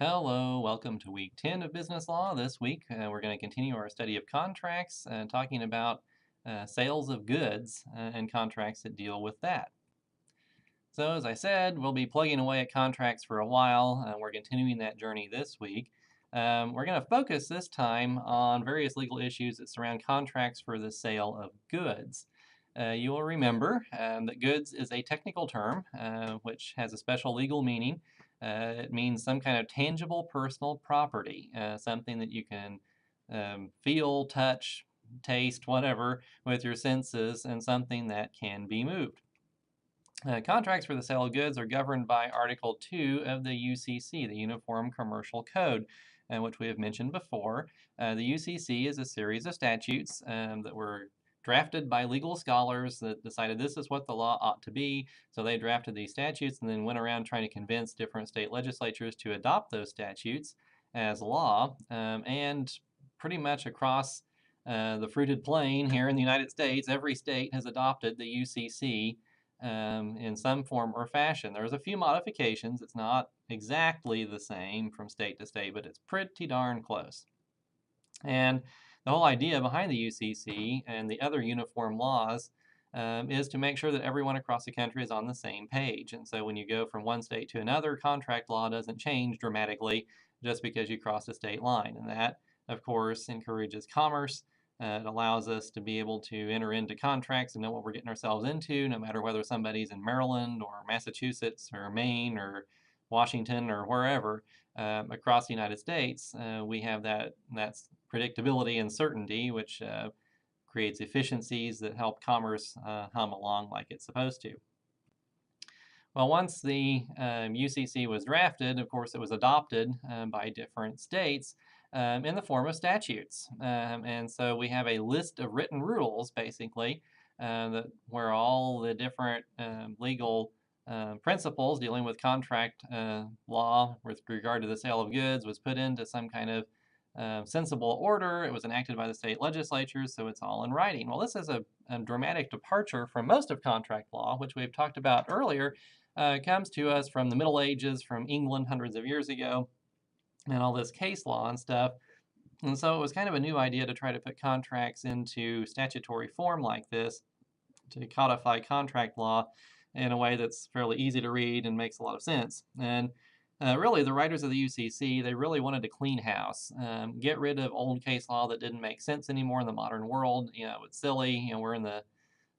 Hello, welcome to week 10 of business law. This week, we're going to continue our study of contracts and talking about sales of goods and contracts that deal with that. So, as I said, we'll be plugging away at contracts for a while. We're continuing that journey this week. We're going to focus this time on various legal issues that surround contracts for the sale of goods. You will remember that goods is a technical term which has a special legal meaning. It means some kind of tangible personal property, something that you can feel, touch, taste, whatever, with your senses, and something that can be moved. Contracts for the sale of goods are governed by Article 2 of the UCC, the Uniform Commercial Code, which we have mentioned before. The UCC is a series of statutes that were drafted by legal scholars that decided this is what the law ought to be. So they drafted these statutes and then went around trying to convince different state legislatures to adopt those statutes as law. And pretty much across the fruited plain here in the United States, every state has adopted the UCC in some form or fashion. There's a few modifications. It's not exactly the same from state to state, but it's pretty darn close. And the whole idea behind the UCC and the other uniform laws is to make sure that everyone across the country is on the same page. And so when you go from one state to another, contract law doesn't change dramatically just because you cross a state line. And that, of course, encourages commerce. It allows us to be able to enter into contracts and know what we're getting ourselves into, no matter whether somebody's in Maryland or Massachusetts or Maine or Washington or wherever across the United States. We have that's predictability and certainty, which creates efficiencies that help commerce hum along like it's supposed to. Well, once the UCC was drafted, of course, it was adopted by different states in the form of statutes. And so we have a list of written rules, basically, where all the different legal principles dealing with contract law with regard to the sale of goods was put into some kind of sensible order. It was enacted by the state legislatures, so it's all in writing. Well, this is a dramatic departure from most of contract law, which we've talked about earlier. Comes to us from the Middle Ages, from England hundreds of years ago, and all this case law and stuff. And so it was kind of a new idea to try to put contracts into statutory form like this, to codify contract law in a way that's fairly easy to read and makes a lot of sense. And really, the writers of the UCC, they really wanted to clean house, get rid of old case law that didn't make sense anymore in the modern world. It's silly. We're in the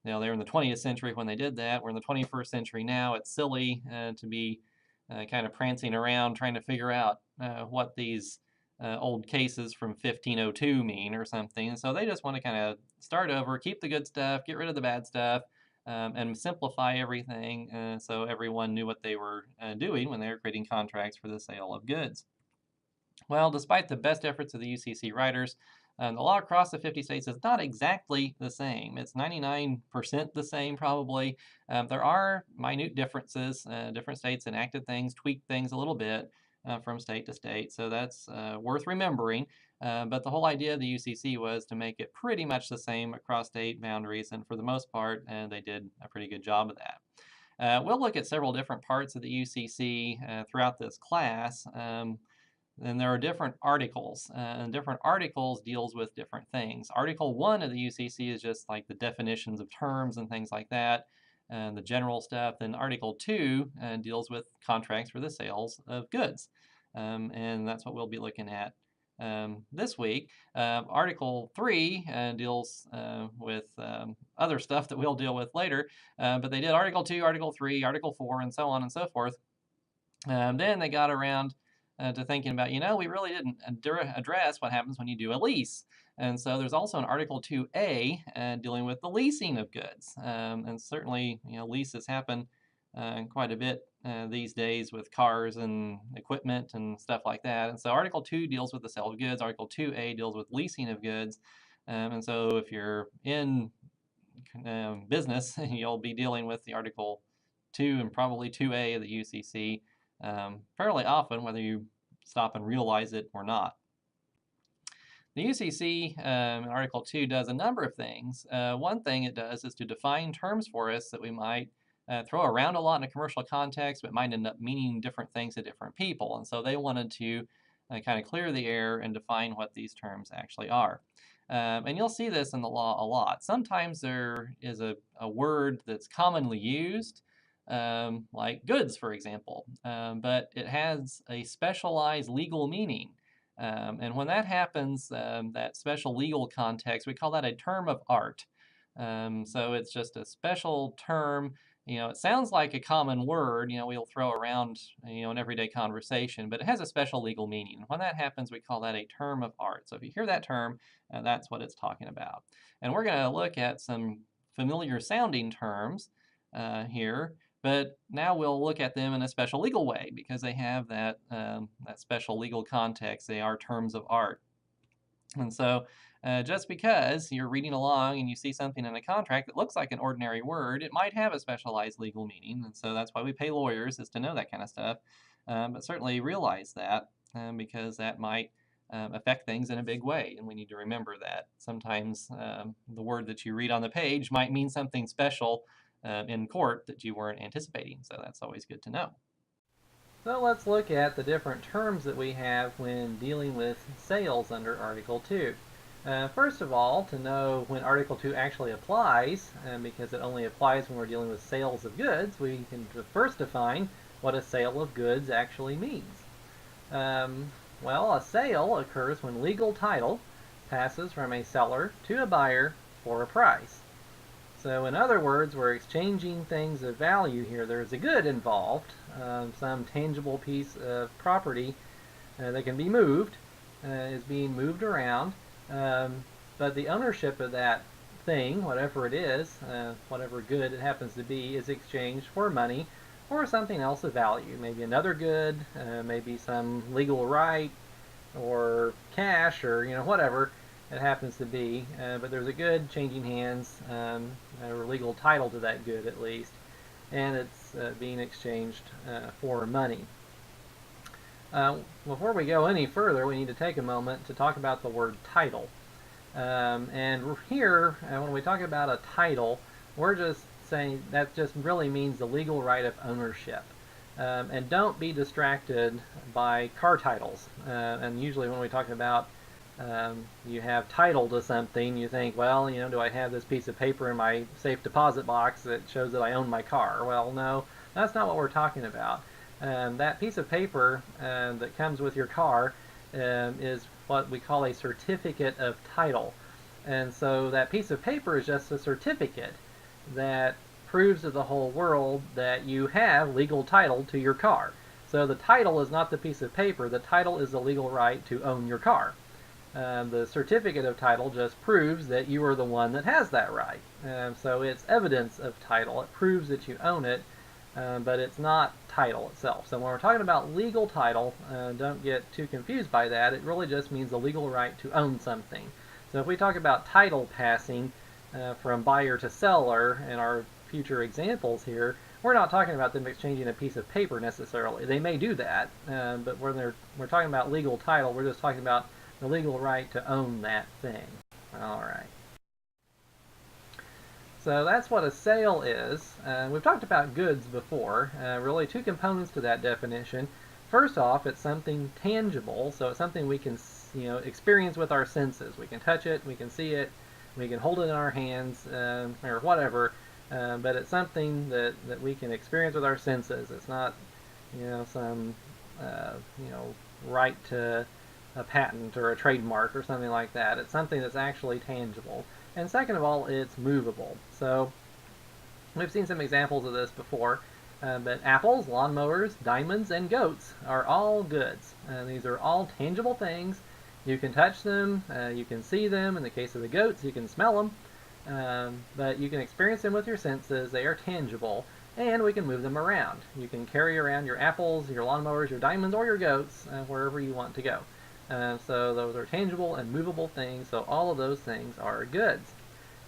they were in the 20th century when they did that. We're in the 21st century now. It's silly to be kind of prancing around trying to figure out what these old cases from 1502 mean or something. And so they just want to kind of start over, keep the good stuff, get rid of the bad stuff, and simplify everything so everyone knew what they were doing when they were creating contracts for the sale of goods. Well, despite the best efforts of the UCC writers, the law across the 50 states is not exactly the same. It's 99% the same, probably. There are minute differences. Different states enacted things, tweaked things a little bit from state to state, so that's worth remembering. But the whole idea of the UCC was to make it pretty much the same across state boundaries, and for the most part, they did a pretty good job of that. We'll look at several different parts of the UCC throughout this class. And there are different articles, and different articles deals with different things. Article 1 of the UCC is just like the definitions of terms and things like that, and the general stuff. Then Article 2 deals with contracts for the sales of goods, and that's what we'll be looking at this week. Article 3 deals with other stuff that we'll deal with later, but they did Article 2, Article 3, Article 4, and so on and so forth. Then they got around to thinking about, we really didn't address what happens when you do a lease. And so there's also an Article 2A dealing with the leasing of goods. And certainly, leases happen quite a bit these days with cars and equipment and stuff like that. And so Article 2 deals with the sale of goods. Article 2A deals with leasing of goods. And so if you're in business, you'll be dealing with the Article 2 and probably 2A of the UCC fairly often, whether you stop and realize it or not. The UCC in Article 2 does a number of things. One thing it does is to define terms for us that we might throw around a lot in a commercial context, but might end up meaning different things to different people. And so they wanted to kind of clear the air and define what these terms actually are. And you'll see this in the law a lot. Sometimes there is a word that's commonly used, like goods, for example, but it has a specialized legal meaning. And when that happens, that special legal context, we call that a term of art. So it's just a special term. It sounds like a common word, we'll throw around, in everyday conversation, but it has a special legal meaning. When that happens, we call that a term of art. So if you hear that term, that's what it's talking about. And we're going to look at some familiar sounding terms here, but now we'll look at them in a special legal way because they have that special legal context. They are terms of art. And so just because you're reading along and you see something in a contract that looks like an ordinary word, it might have a specialized legal meaning. And so that's why we pay lawyers, is to know that kind of stuff. But certainly realize that because that might affect things in a big way. And we need to remember that. Sometimes the word that you read on the page might mean something special in court that you weren't anticipating. So that's always good to know. So let's look at the different terms that we have when dealing with sales under Article 2. First of all, to know when Article 2 actually applies, because it only applies when we're dealing with sales of goods, we can first define what a sale of goods actually means. Well, a sale occurs when legal title passes from a seller to a buyer for a price. So in other words, we're exchanging things of value here. There's a good involved, some tangible piece of property that can be moved, is being moved around, but the ownership of that thing, whatever it is, whatever good it happens to be, is exchanged for money or something else of value. Maybe another good, maybe some legal right, or cash, or whatever it happens to be, but there's a good changing hands, or legal title to that good at least, and it's being exchanged for money. Before we go any further, we need to take a moment to talk about the word title. And here, when we talk about a title, we're just saying that just really means the legal right of ownership. And don't be distracted by car titles. And usually when we talk about you have title to something, you think, well, do I have this piece of paper in my safe deposit box that shows that I own my car? Well, no, that's not what we're talking about. That piece of paper that comes with your car is what we call a certificate of title. And so that piece of paper is just a certificate that proves to the whole world that you have legal title to your car. So the title is not the piece of paper, the title is the legal right to own your car. The certificate of title just proves that you are the one that has that right. So it's evidence of title. It proves that you own it, but it's not title itself. So when we're talking about legal title, don't get too confused by that. It really just means the legal right to own something. So if we talk about title passing from buyer to seller in our future examples here, we're not talking about them exchanging a piece of paper necessarily. They may do that, but when we're talking about legal title, we're just talking about the legal right to own that thing. All right. So that's what a sale is. We've talked about goods before. Really two components to that definition. First off, it's something tangible, so it's something we can experience with our senses. We can touch it, we can see it, we can hold it in our hands, or whatever, but it's something that we can experience with our senses. It's not some right to a patent or a trademark or something like that. It's something that's actually tangible. And second of all, it's movable. So we've seen some examples of this before, but apples, lawnmowers, diamonds, and goats are all goods. These are all tangible things. You can touch them, you can see them. In the case of the goats, you can smell them, but you can experience them with your senses. They are tangible, and we can move them around. You can carry around your apples, your lawnmowers, your diamonds, or your goats wherever you want to go. So those are tangible and movable things, so all of those things are goods.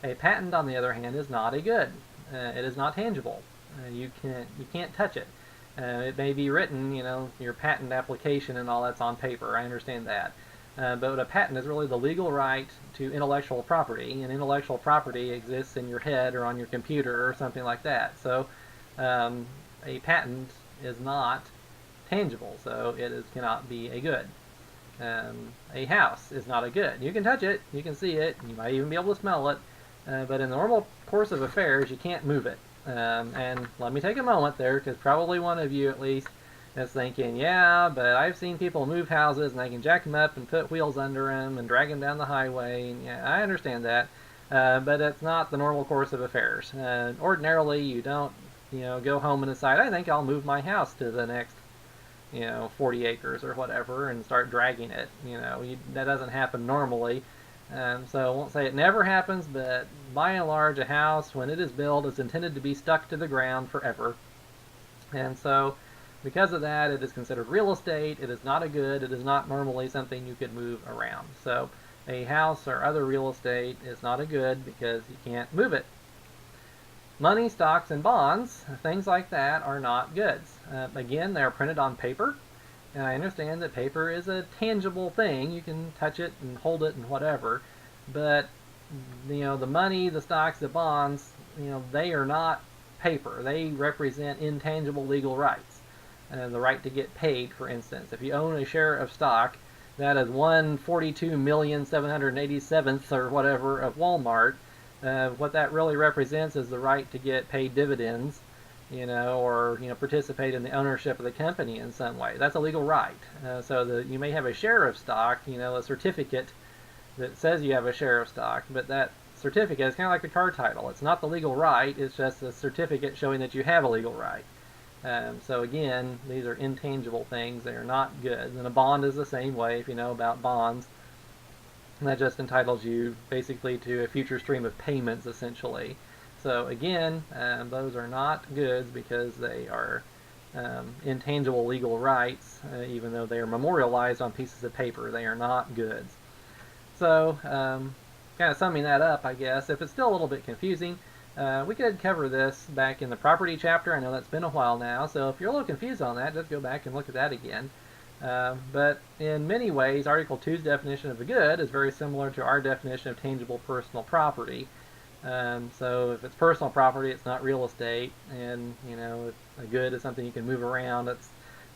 A patent, on the other hand, is not a good. It is not tangible. You can't touch it. It may be written, your patent application and all that's on paper. I understand that. But a patent is really the legal right to intellectual property, and intellectual property exists in your head or on your computer or something like that. So A patent is not tangible, so cannot be a good. A house is not a good. You can touch it, you can see it, you might even be able to smell it, but in the normal course of affairs, you can't move it. And let me take a moment there, because probably one of you at least is thinking, yeah, but I've seen people move houses and they can jack them up and put wheels under them and drag them down the highway. And yeah, I understand that, but it's not the normal course of affairs. Ordinarily, you don't, go home and decide, I think I'll move my house to the next 40 acres or whatever and start dragging it. That doesn't happen normally. So I won't say it never happens, but by and large, a house, when it is built, is intended to be stuck to the ground forever. And so, because of that, it is considered real estate. It is not a good. It is not normally something you could move around. So, a house or other real estate is not a good because you can't move it. Money, stocks, and bonds, things like that, are not goods. Again, they're printed on paper, and I understand that paper is a tangible thing. You can touch it and hold it and whatever, but the money, the stocks, the bonds, they are not paper. They represent intangible legal rights. The right to get paid, for instance. If you own a share of stock, that is 142,787th or whatever of Walmart. What that really represents is the right to get paid dividends, or participate in the ownership of the company in some way. That's a legal right. You may have a share of stock, a certificate that says you have a share of stock, but that certificate is kind of like the car title. It's not the legal right. It's just a certificate showing that you have a legal right. So again, these are intangible things. They are not goods. And a bond is the same way, if you know about bonds. And that just entitles you basically to a future stream of payments, essentially. So again, those are not goods because they are intangible legal rights, even though they are memorialized on pieces of paper. They are not goods. So, kind of summing that up, I guess, if it's still a little bit confusing, we could cover this back in the property chapter. I know that's been a while now, so if you're a little confused on that, just go back and look at that again. But in many ways, Article 2's definition of a good is very similar to our definition of tangible personal property. So if it's personal property, it's not real estate, and if a good is something you can move around. It's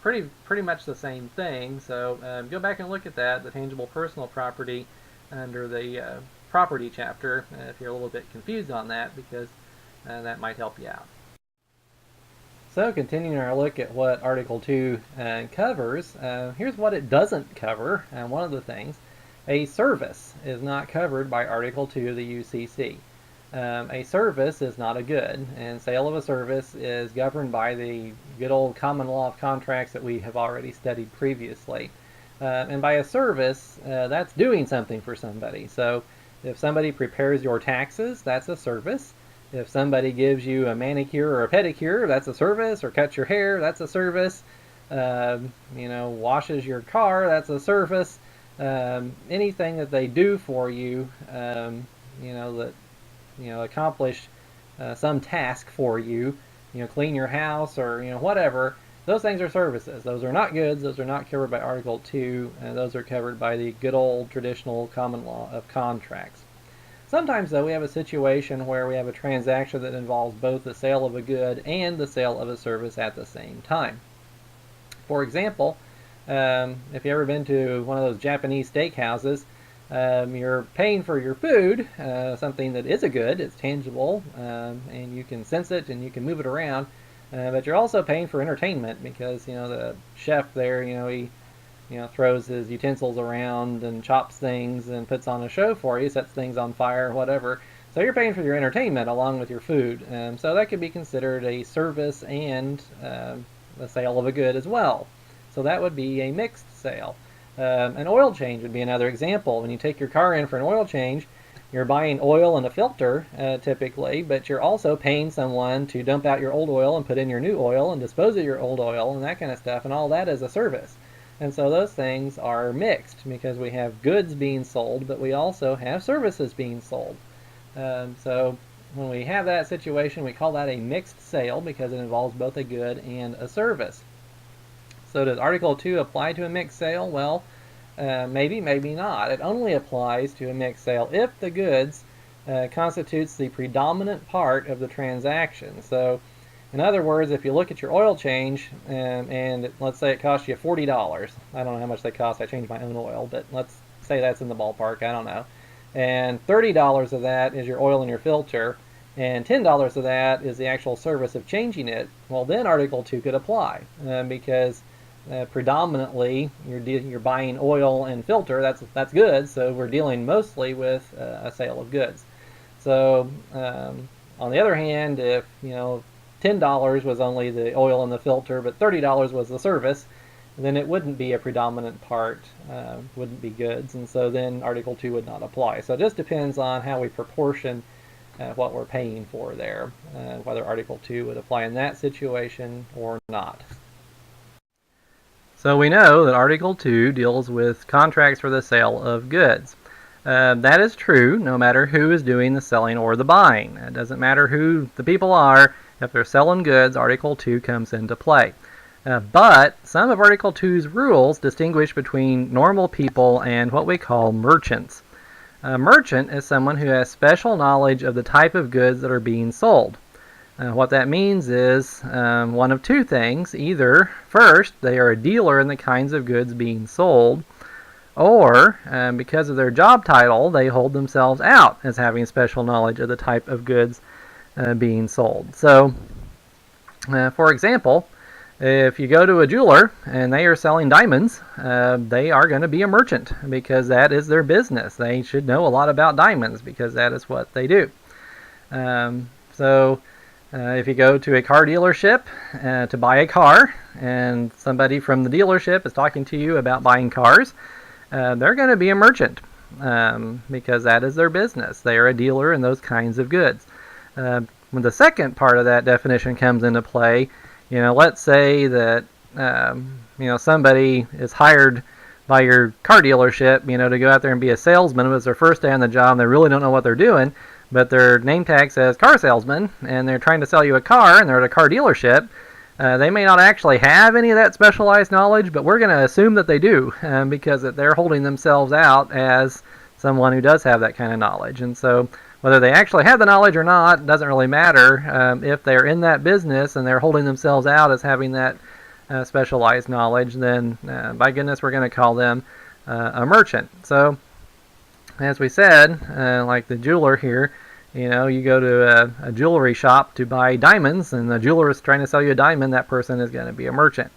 pretty much the same thing. So go back and look at that, the tangible personal property, under the property chapter, if you're a little bit confused on that, because that might help you out. So continuing our look at what Article 2 covers, here's what it doesn't cover. One of the things, a service is not covered by Article 2 of the UCC. A service is not a good, and sale of a service is governed by the good old common law of contracts that we have already studied previously. And by a service, that's doing something for somebody. So if somebody prepares your taxes, that's a service. If somebody gives you a manicure or a pedicure, that's a service. Or cuts your hair, that's a service. Washes your car, that's a service. Anything that they do for you, that accomplish some task for you, clean your house or whatever. Those things are services. Those are not goods. Those are not covered by Article 2. Those are covered by the good old traditional common law of contracts. Sometimes, though, we have a situation where we have a transaction that involves both the sale of a good and the sale of a service at the same time. For example, if you've ever been to one of those Japanese steakhouses, you're paying for your food, something that is a good, it's tangible, and you can sense it and you can move it around. But you're also paying for entertainment because the chef there, he throws his utensils around and chops things and puts on a show for you, sets things on fire, whatever. So you're paying for your entertainment along with your food. So that could be considered a service and the sale of a good as well. So that would be a mixed sale. An oil change would be another example. When you take your car in for an oil change, you're buying oil and a filter typically, but you're also paying someone to dump out your old oil and put in your new oil and dispose of your old oil and that kind of stuff, and all that is a service. And so those things are mixed because we have goods being sold, but we also have services being sold. So when we have that situation, we call that a mixed sale because it involves both a good and a service. So does Article 2 apply to a mixed sale? Well, maybe, maybe not. It only applies to a mixed sale if the goods constitutes the predominant part of the transaction. So In other words, if you look at your oil change and let's say it costs you $40, I don't know how much they cost, I change my own oil, but let's say that's in the ballpark, I don't know. And $30 of that is your oil and your filter, and $10 of that is the actual service of changing it. Well, then Article 2 could apply because predominantly you're buying oil and filter. That's goods, so we're dealing mostly with a sale of goods. So on the other hand, if $10 was only the oil and the filter, but $30 was the service, then it wouldn't be a predominant part, wouldn't be goods, and so then Article 2 would not apply. So it just depends on how we proportion what we're paying for there, whether Article 2 would apply in that situation or not. So we know that Article 2 deals with contracts for the sale of goods. That is true no matter who is doing the selling or the buying. It doesn't matter who the people are. If they're selling goods, Article 2 comes into play. But some of Article 2's rules distinguish between normal people and what we call merchants. A merchant is someone who has special knowledge of the type of goods that are being sold. What that means is one of two things. Either, first, they are a dealer in the kinds of goods being sold, or because of their job title, they hold themselves out as having special knowledge of the type of goods being sold. So, for example, if you go to a jeweler and they are selling diamonds, they are going to be a merchant because that is their business. They should know a lot about diamonds because that is what they do. If you go to a car dealership to buy a car and somebody from the dealership is talking to you about buying cars, they're going to be a merchant because that is their business. They are a dealer in those kinds of goods. When the second part of that definition comes into play, let's say that somebody is hired by your car dealership, to go out there and be a salesman. It was their first day on the job and they really don't know what they're doing, but their name tag says car salesman and they're trying to sell you a car and they're at a car dealership. They may not actually have any of that specialized knowledge, but we're going to assume that they do because they're holding themselves out as someone who does have that kind of knowledge. And so whether they actually have the knowledge or not doesn't really matter. If they're in that business and they're holding themselves out as having that specialized knowledge, then by goodness, we're going to call them a merchant. So as we said, like the jeweler here, you go to a jewelry shop to buy diamonds and the jeweler is trying to sell you a diamond, that person is going to be a merchant.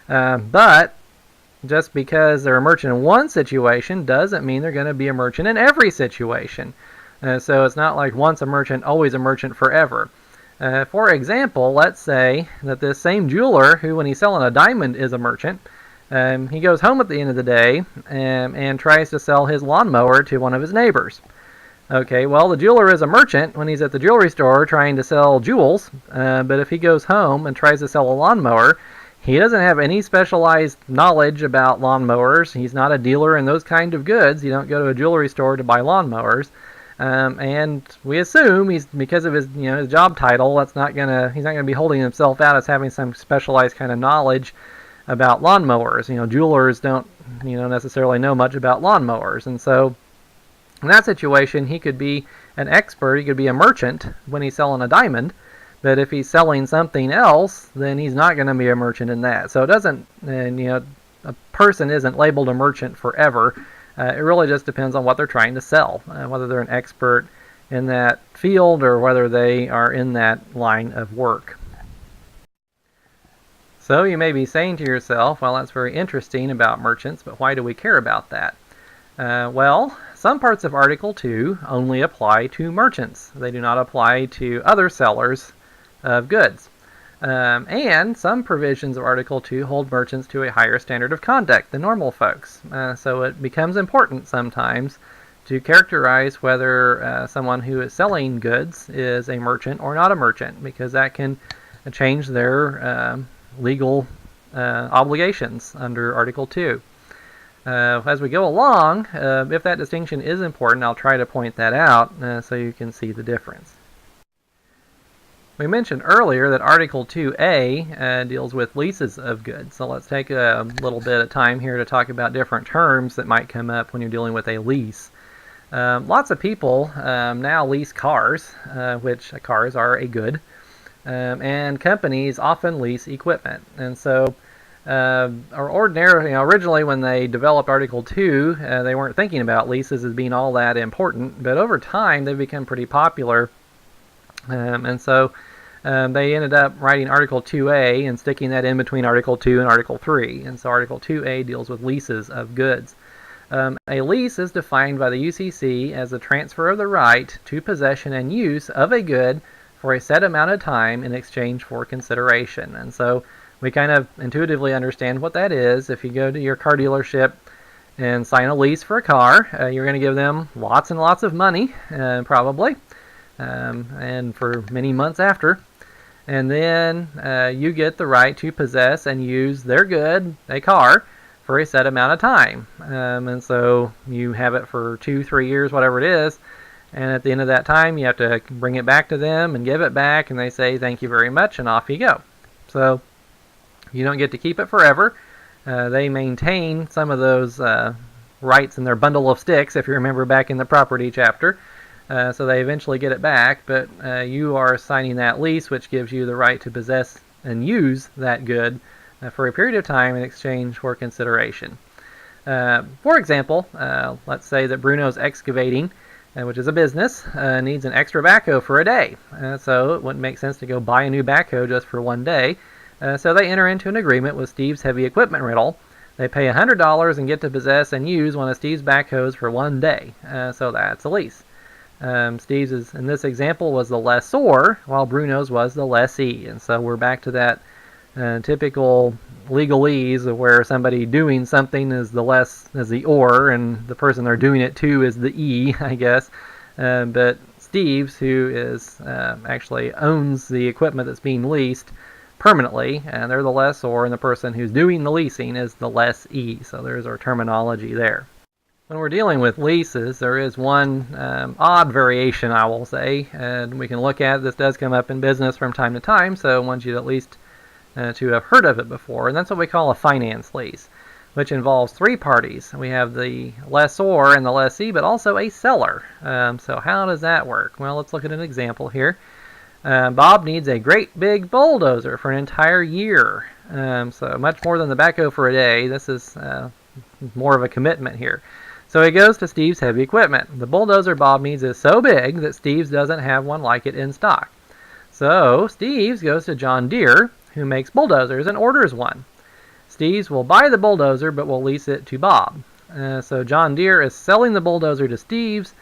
But just because they're a merchant in one situation doesn't mean they're going to be a merchant in every situation. So it's not like once a merchant, always a merchant forever. For example, let's say that this same jeweler, who when he's selling a diamond is a merchant, he goes home at the end of the day and tries to sell his lawnmower to one of his neighbors. Okay, well, the jeweler is a merchant when he's at the jewelry store trying to sell jewels, but if he goes home and tries to sell a lawnmower, he doesn't have any specialized knowledge about lawnmowers. He's not a dealer in those kind of goods. You don't go to a jewelry store to buy lawnmowers. And we assume because of his his job title, he's not gonna be holding himself out as having some specialized kind of knowledge about lawnmowers. Jewelers don't necessarily know much about lawnmowers, and so in that situation, he could be an expert. He could be a merchant when he's selling a diamond, but if he's selling something else, then he's not going to be a merchant in that. So it doesn't, a person isn't labeled a merchant forever. It really just depends on what they're trying to sell, whether they're an expert in that field or whether they are in that line of work. So you may be saying to yourself, well, that's very interesting about merchants, but why do we care about that? Well, some parts of Article 2 only apply to merchants. They do not apply to other sellers of goods. And some provisions of Article 2 hold merchants to a higher standard of conduct than normal folks. So it becomes important sometimes to characterize whether someone who is selling goods is a merchant or not a merchant, because that can change their legal obligations under Article 2. As we go along, if that distinction is important, I'll try to point that out so you can see the difference. We mentioned earlier that Article 2A deals with leases of goods. So let's take a little bit of time here to talk about different terms that might come up when you're dealing with a lease. Lots of people now lease cars, which cars are a good. and companies often lease equipment. And so, originally when they developed Article 2, they weren't thinking about leases as being all that important, but over time they've become pretty popular. They ended up writing Article 2A and sticking that in between Article 2 and Article 3. And so Article 2A deals with leases of goods. A lease is defined by the UCC as the transfer of the right to possession and use of a good for a set amount of time in exchange for consideration. And so we kind of intuitively understand what that is. If you go to your car dealership and sign a lease for a car, you're going to give them lots and lots of money, probably, and for many months after. And then you get the right to possess and use their good, a car, for a set amount of time. And so you have it for 2-3 years, whatever it is. And at the end of that time, you have to bring it back to them and give it back, and they say thank you very much, and off you go. So you don't get to keep it forever. They maintain some of those rights in their bundle of sticks, if you remember back in the property chapter. So they eventually get it back, but you are signing that lease, which gives you the right to possess and use that good for a period of time in exchange for consideration. For example, let's say that Bruno's Excavating, which is a business, needs an extra backhoe for a day. So it wouldn't make sense to go buy a new backhoe just for one day. So they enter into an agreement with Steve's Heavy Equipment Rental. They pay $100 and get to possess and use one of Steve's backhoes for one day. So that's a lease. Steve's, in this example, was the lessor, while Bruno's was the lessee. And so we're back to that typical legalese of where somebody doing something is the or, and the person they're doing it to is the e, I guess. But Steve's, who is actually owns the equipment that's being leased permanently, and they're the lessor, and the person who's doing the leasing is the lessee. So there's our terminology there. When we're dealing with leases, there is one odd variation, I will say, and we can look at. This does come up in business from time to time, so I want you to at least to have heard of it before, and that's what we call a finance lease, which involves three parties. We have the lessor and the lessee, but also a seller. So how does that work? Well, let's look at an example here. Bob needs a great big bulldozer for an entire year, so much more than the backhoe for a day. This is more of a commitment here. So he goes to Steve's Heavy Equipment. The bulldozer Bob needs is so big that Steve's doesn't have one like it in stock. So Steve's goes to John Deere, who makes bulldozers, and orders one. Steve's will buy the bulldozer, but will lease it to Bob. So John Deere is selling the bulldozer to Steve's,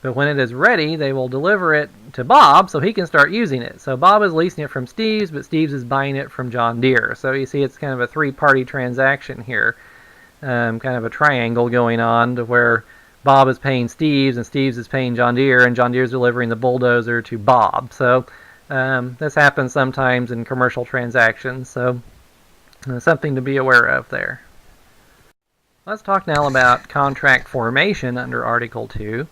but when it is ready, they will deliver it to Bob so he can start using it. So Bob is leasing it from Steve's, but Steve's is buying it from John Deere. So you see it's kind of a three-party transaction here. Kind of a triangle going on to where Bob is paying Steve's and Steve's is paying John Deere, and John Deere's delivering the bulldozer to Bob. So this happens sometimes in commercial transactions, so something to be aware of there. Let's talk now about contract formation under Article 2.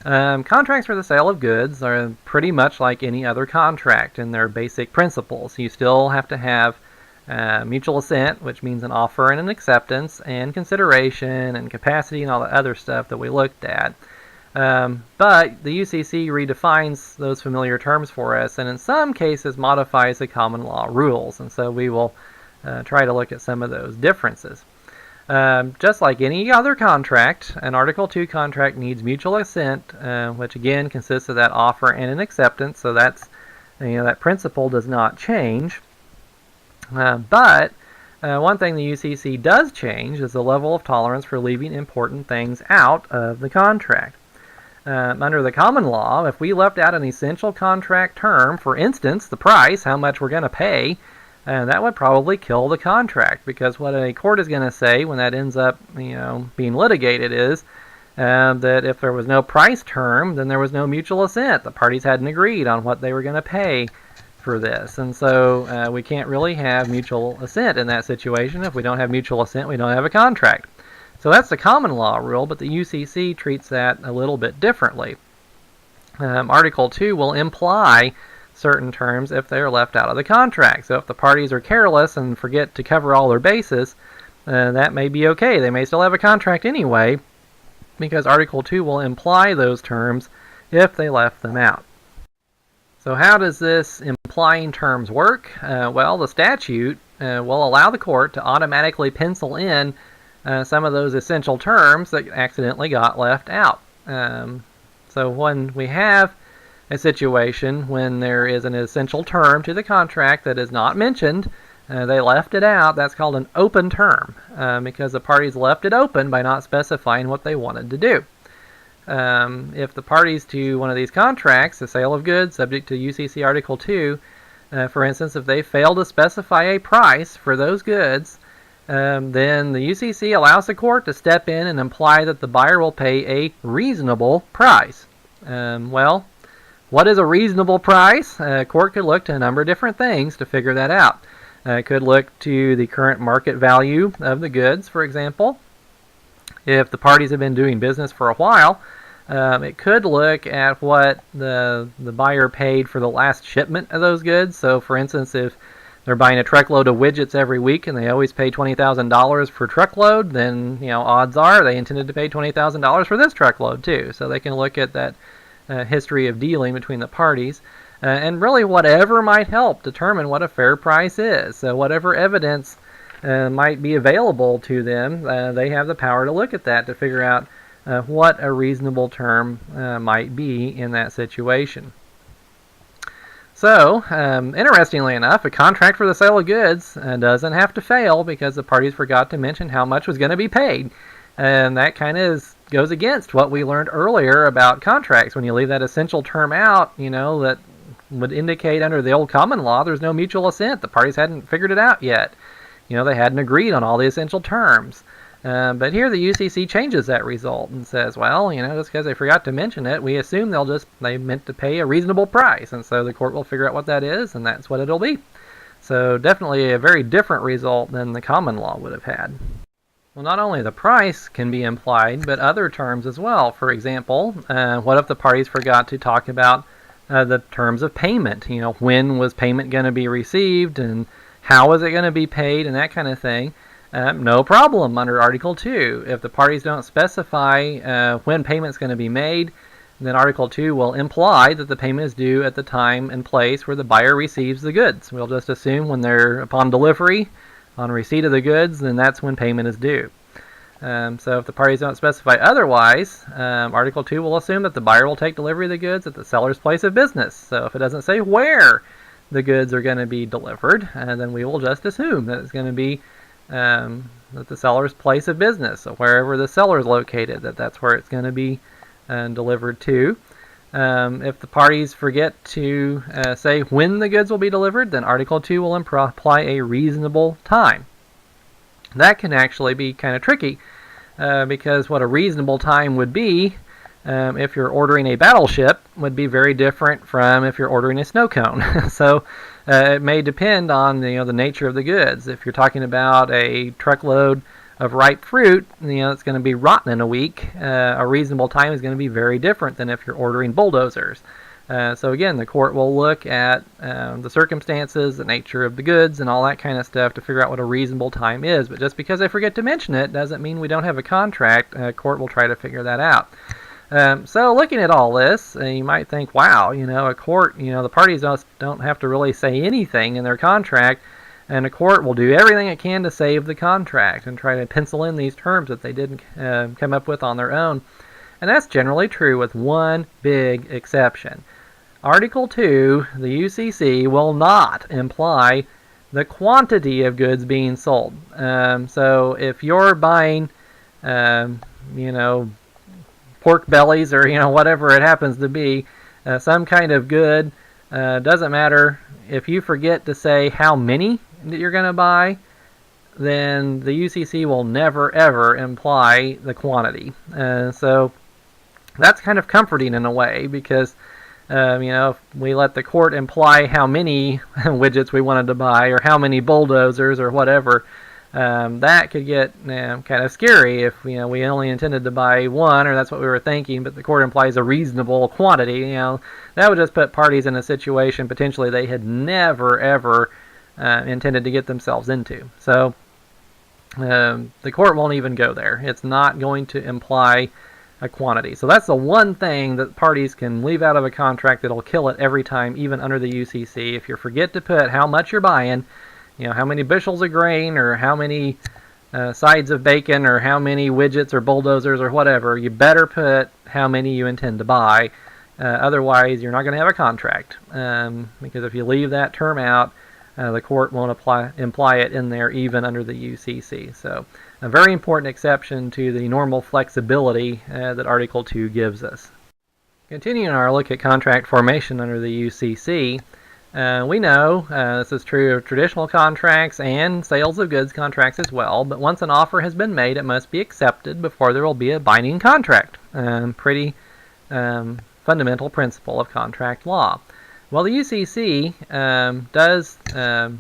Contracts for the sale of goods are pretty much like any other contract in their basic principles. You still have to have mutual assent, which means an offer and an acceptance, and consideration and capacity and all the other stuff that we looked at. But the UCC redefines those familiar terms for us, and in some cases modifies the common law rules, and so we will try to look at some of those differences. Just like any other contract, an Article 2 contract needs mutual assent, which again consists of that offer and an acceptance, so that's, that principle does not change. But one thing the UCC does change is the level of tolerance for leaving important things out of the contract. Under the common law, if we left out an essential contract term, for instance, the price, how much we're going to pay, that would probably kill the contract, because what a court is going to say when that ends up being litigated is that if there was no price term, then there was no mutual assent. The parties hadn't agreed on what they were going to pay for this, and so we can't really have mutual assent in that situation. If we don't have mutual assent, we don't have a contract. So that's the common law rule, but the UCC treats that a little bit differently. Article 2 will imply certain terms if they are left out of the contract. So if the parties are careless and forget to cover all their bases, that may be okay. They may still have a contract anyway, because Article 2 will imply those terms if they left them out. So how does this implying terms work? Well, the statute will allow the court to automatically pencil in some of those essential terms that accidentally got left out. So when we have a situation when there is an essential term to the contract that is not mentioned, they left it out, that's called an open term, because the parties left it open by not specifying what they wanted to do. If the parties to one of these contracts, the sale of goods subject to UCC Article 2, for instance, if they fail to specify a price for those goods, then the UCC allows the court to step in and imply that the buyer will pay a reasonable price. Well, what is a reasonable price? A court could look to a number of different things to figure that out. It could look to the current market value of the goods, for example. If the parties have been doing business for a while, it could look at what the buyer paid for the last shipment of those goods. So, for instance, if they're buying a truckload of widgets every week and they always pay $20,000 per truckload, then odds are they intended to pay $20,000 for this truckload too. So they can look at that history of dealing between the parties, and really whatever might help determine what a fair price is. So whatever evidence might be available to them, they have the power to look at that to figure out what a reasonable term might be in that situation. So, interestingly enough, a contract for the sale of goods doesn't have to fail because the parties forgot to mention how much was going to be paid. And that kind of goes against what we learned earlier about contracts. When you leave that essential term out, that would indicate under the old common law there's no mutual assent. The parties hadn't figured it out yet. They hadn't agreed on all the essential terms. But here the UCC changes that result and says, well, just because they forgot to mention it, we assume they meant to pay a reasonable price. And so the court will figure out what that is, and that's what it'll be. So definitely a very different result than the common law would have had. Well, not only the price can be implied, but other terms as well. For example, what if the parties forgot to talk about the terms of payment? When was payment going to be received, and how was it going to be paid, and that kind of thing. No problem under Article 2. If the parties don't specify when payment is going to be made, then Article 2 will imply that the payment is due at the time and place where the buyer receives the goods. We'll just assume when they're upon delivery, on receipt of the goods, then that's when payment is due. So if the parties don't specify otherwise, Article 2 will assume that the buyer will take delivery of the goods at the seller's place of business. So if it doesn't say where the goods are going to be delivered, then we will just assume that it's going to be at the seller's place of business. So wherever the seller is located, that's where it's going to be delivered to. If the parties forget to say when the goods will be delivered, then Article 2 will imply a reasonable time. That can actually be kind of tricky because what a reasonable time would be if you're ordering a battleship would be very different from if you're ordering a snow cone. So it may depend on the nature of the goods. If you're talking about a truckload of ripe fruit, it's going to be rotten in a week. A reasonable time is going to be very different than if you're ordering bulldozers. So again, the court will look at the circumstances, the nature of the goods, and all that kind of stuff to figure out what a reasonable time is. But just because they forget to mention it doesn't mean we don't have a contract. Court will try to figure that out. So looking at all this, you might think, wow, a court, the parties don't have to really say anything in their contract, and a court will do everything it can to save the contract and try to pencil in these terms that they didn't come up with on their own. And that's generally true with one big exception. Article 2, the UCC, will not imply the quantity of goods being sold. So if you're buying, pork bellies or whatever it happens to be, some kind of good, doesn't matter if you forget to say how many that you're going to buy, then the UCC will never ever imply the quantity. So that's kind of comforting in a way because if we let the court imply how many widgets we wanted to buy or how many bulldozers or whatever, that could get kind of scary if we only intended to buy one, or that's what we were thinking, but the court implies a reasonable quantity. That would just put parties in a situation potentially they had never ever intended to get themselves into. So the court won't even go there. It's not going to imply a quantity. So that's the one thing that parties can leave out of a contract that'll kill it every time, even under the UCC. If you forget to put how much you're buying, how many bushels of grain or how many sides of bacon or how many widgets or bulldozers or whatever, you better put how many you intend to buy. Otherwise, you're not going to have a contract. Because if you leave that term out, the court won't imply it in there even under the UCC. So a very important exception to the normal flexibility that Article 2 gives us. Continuing our look at contract formation under the UCC, we know this is true of traditional contracts and sales of goods contracts as well, but once an offer has been made, it must be accepted before there will be a binding contract. Pretty fundamental principle of contract law. Well, the UCC does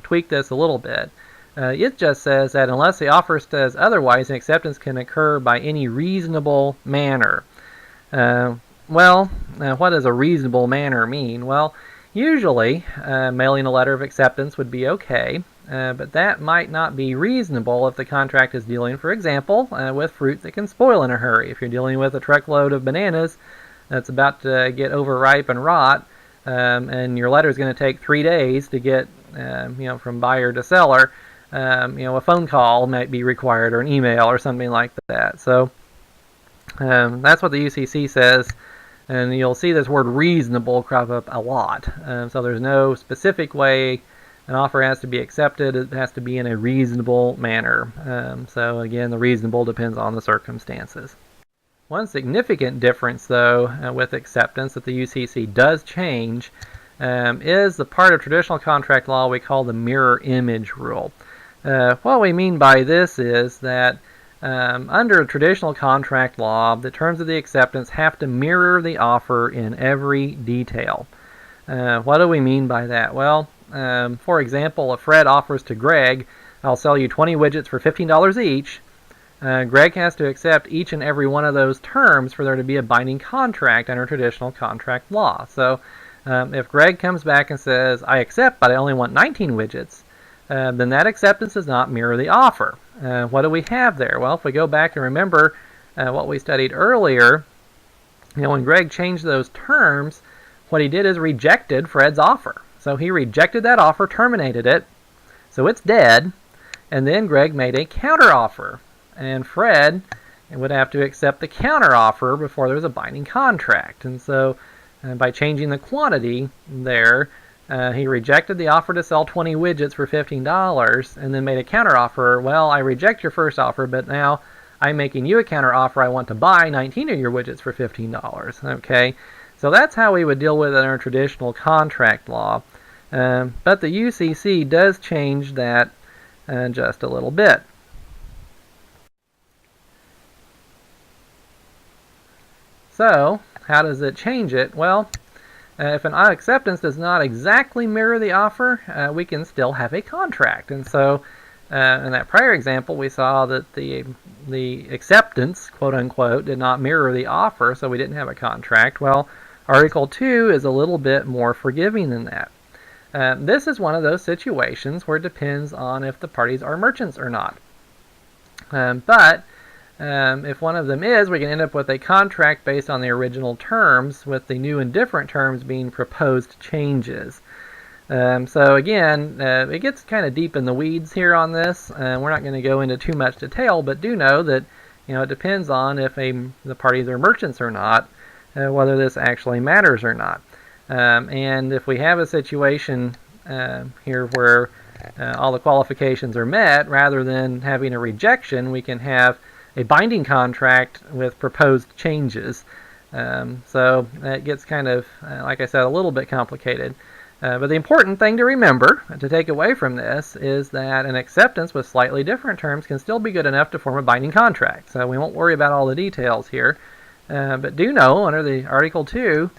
tweak this a little bit. It just says that unless the offer says otherwise, an acceptance can occur by any reasonable manner. What does a reasonable manner mean? Well, usually mailing a letter of acceptance would be okay, but that might not be reasonable if the contract is dealing, for example, with fruit that can spoil in a hurry. If you're dealing with a truckload of bananas that's about to get overripe and rot, and your letter is going to take 3 days to get, from buyer to seller, a phone call might be required or an email or something like that. So that's what the UCC says, and you'll see this word reasonable crop up a lot. So there's no specific way an offer has to be accepted. It has to be in a reasonable manner. So again, the reasonable depends on the circumstances. One significant difference, though, with acceptance that the UCC does change is the part of traditional contract law we call the mirror image rule. What we mean by this is that under traditional contract law, the terms of the acceptance have to mirror the offer in every detail. What do we mean by that? Well, for example, if Fred offers to Greg, I'll sell you 20 widgets for $15 each, Greg has to accept each and every one of those terms for there to be a binding contract under traditional contract law. So if Greg comes back and says, I accept, but I only want 19 widgets, then that acceptance does not mirror the offer. What do we have there? Well, if we go back and remember what we studied earlier, when Greg changed those terms, what he did is rejected Fred's offer. So he rejected that offer, terminated it, so it's dead, and then Greg made a counteroffer. And Fred would have to accept the counteroffer before there was a binding contract. And so by changing the quantity there, he rejected the offer to sell 20 widgets for $15 and then made a counteroffer. Well, I reject your first offer, but now I'm making you a counteroffer. I want to buy 19 of your widgets for $15. Okay, so that's how we would deal with it under traditional contract law. But the UCC does change that just a little bit. So, how does it change it? Well, if an acceptance does not exactly mirror the offer, we can still have a contract. And so, in that prior example, we saw that the acceptance, quote unquote, did not mirror the offer, so we didn't have a contract. Well, Article 2 is a little bit more forgiving than that. This is one of those situations where it depends on if the parties are merchants or not. But if one of them is, we can end up with a contract based on the original terms, with the new and different terms being proposed changes. So again, it gets kind of deep in the weeds here on this. We're not going to go into too much detail, but do know that it depends on if the parties are merchants or not, whether this actually matters or not. And if we have a situation here where all the qualifications are met, rather than having a rejection, we can have a binding contract with proposed changes. So it gets kind of, like I said, a little bit complicated. But the important thing to remember, to take away from this, is that an acceptance with slightly different terms can still be good enough to form a binding contract. So we won't worry about all the details here. But do know, under the Article 2,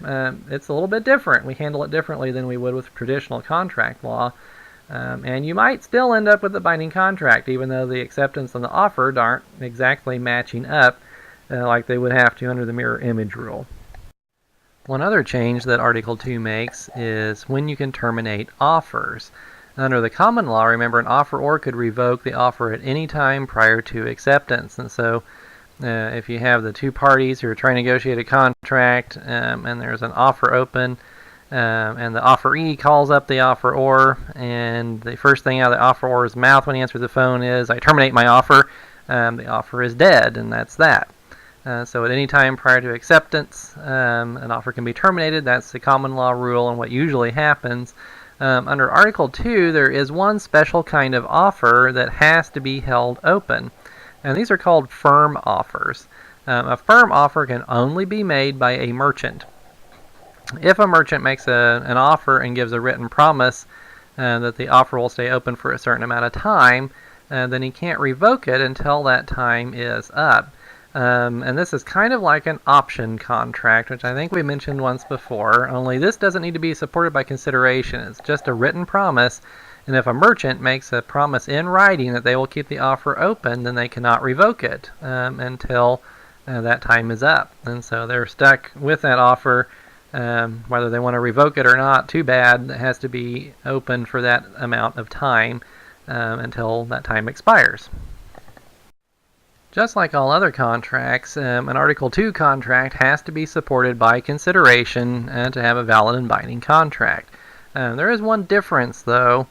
it's a little bit different. We handle it differently than we would with traditional contract law. And you might still end up with a binding contract, even though the acceptance and the offer aren't exactly matching up like they would have to under the mirror image rule. One other change that Article 2 makes is when you can terminate offers. Under the common law, remember, an offeror could revoke the offer at any time prior to acceptance. And so If you have the two parties who are trying to negotiate a contract and there's an offer open, and the offeree calls up the offeror, and the first thing out of the offeror's mouth when he answers the phone is, "I terminate my offer," the offer is dead, and that's that. So at any time prior to acceptance, an offer can be terminated. That's the common law rule and what usually happens. Under Article 2, there is one special kind of offer that has to be held open, and these are called firm offers. A firm offer can only be made by a merchant. If a merchant makes an offer and gives a written promise that the offer will stay open for a certain amount of time, then he can't revoke it until that time is up. And this is kind of like an option contract, which I think we mentioned once before, only this doesn't need to be supported by consideration. It's just a written promise, and if a merchant makes a promise in writing that they will keep the offer open, then they cannot revoke it until that time is up. And so they're stuck with that offer, whether they want to revoke it or not. Too bad. It has to be open for that amount of time until that time expires. Just like all other contracts, an Article 2 contract has to be supported by consideration to have a valid and binding contract. There is one difference, though,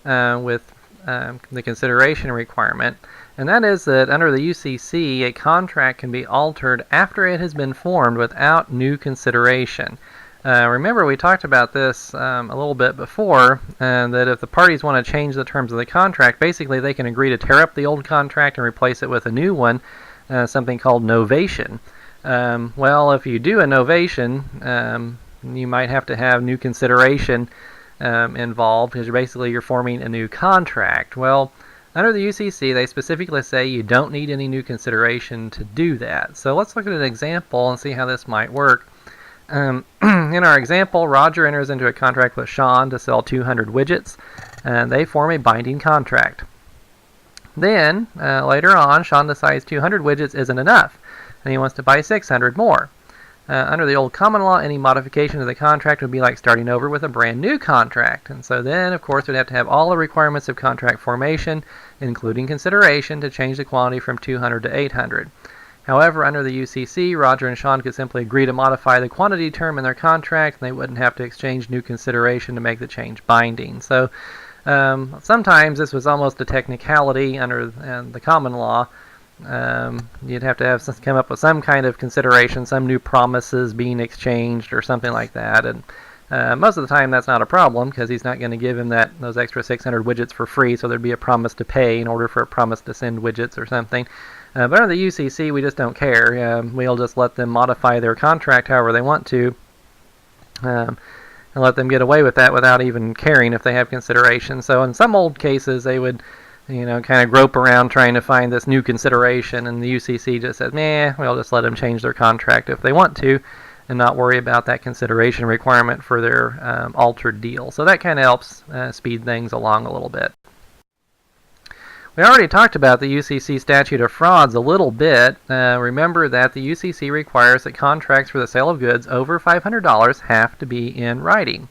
with the consideration requirement, and that is that under the UCC, a contract can be altered after it has been formed without new consideration. Remember, we talked about this a little bit before, that if the parties want to change the terms of the contract, basically they can agree to tear up the old contract and replace it with a new one, something called novation. Well, if you do a novation, you might have to have new consideration involved, because you're forming a new contract. Well, under the UCC, they specifically say you don't need any new consideration to do that. So let's look at an example and see how this might work. In our example, Roger enters into a contract with Sean to sell 200 widgets, and they form a binding contract. Then, later on, Sean decides 200 widgets isn't enough, and he wants to buy 600 more. Under the old common law, any modification of the contract would be like starting over with a brand new contract. And so then, of course, we'd have to have all the requirements of contract formation, including consideration, to change the quantity from 200 to 800. However, under the UCC, Roger and Sean could simply agree to modify the quantity term in their contract, and they wouldn't have to exchange new consideration to make the change binding. So sometimes this was almost a technicality under the common law. You'd have to come up with some kind of consideration, some new promises being exchanged or something like that. And most of the time that's not a problem, because he's not going to give him those extra 600 widgets for free, so there'd be a promise to pay in order for a promise to send widgets or something. But under the UCC, we just don't care. We'll just let them modify their contract however they want to, and let them get away with that without even caring if they have consideration. So in some old cases, they would kind of grope around trying to find this new consideration, and the UCC just says, we'll just let them change their contract if they want to, and not worry about that consideration requirement for their altered deal. So that kind of helps speed things along a little bit. We already talked about the UCC statute of frauds a little bit. Remember that the UCC requires that contracts for the sale of goods over $500 have to be in writing.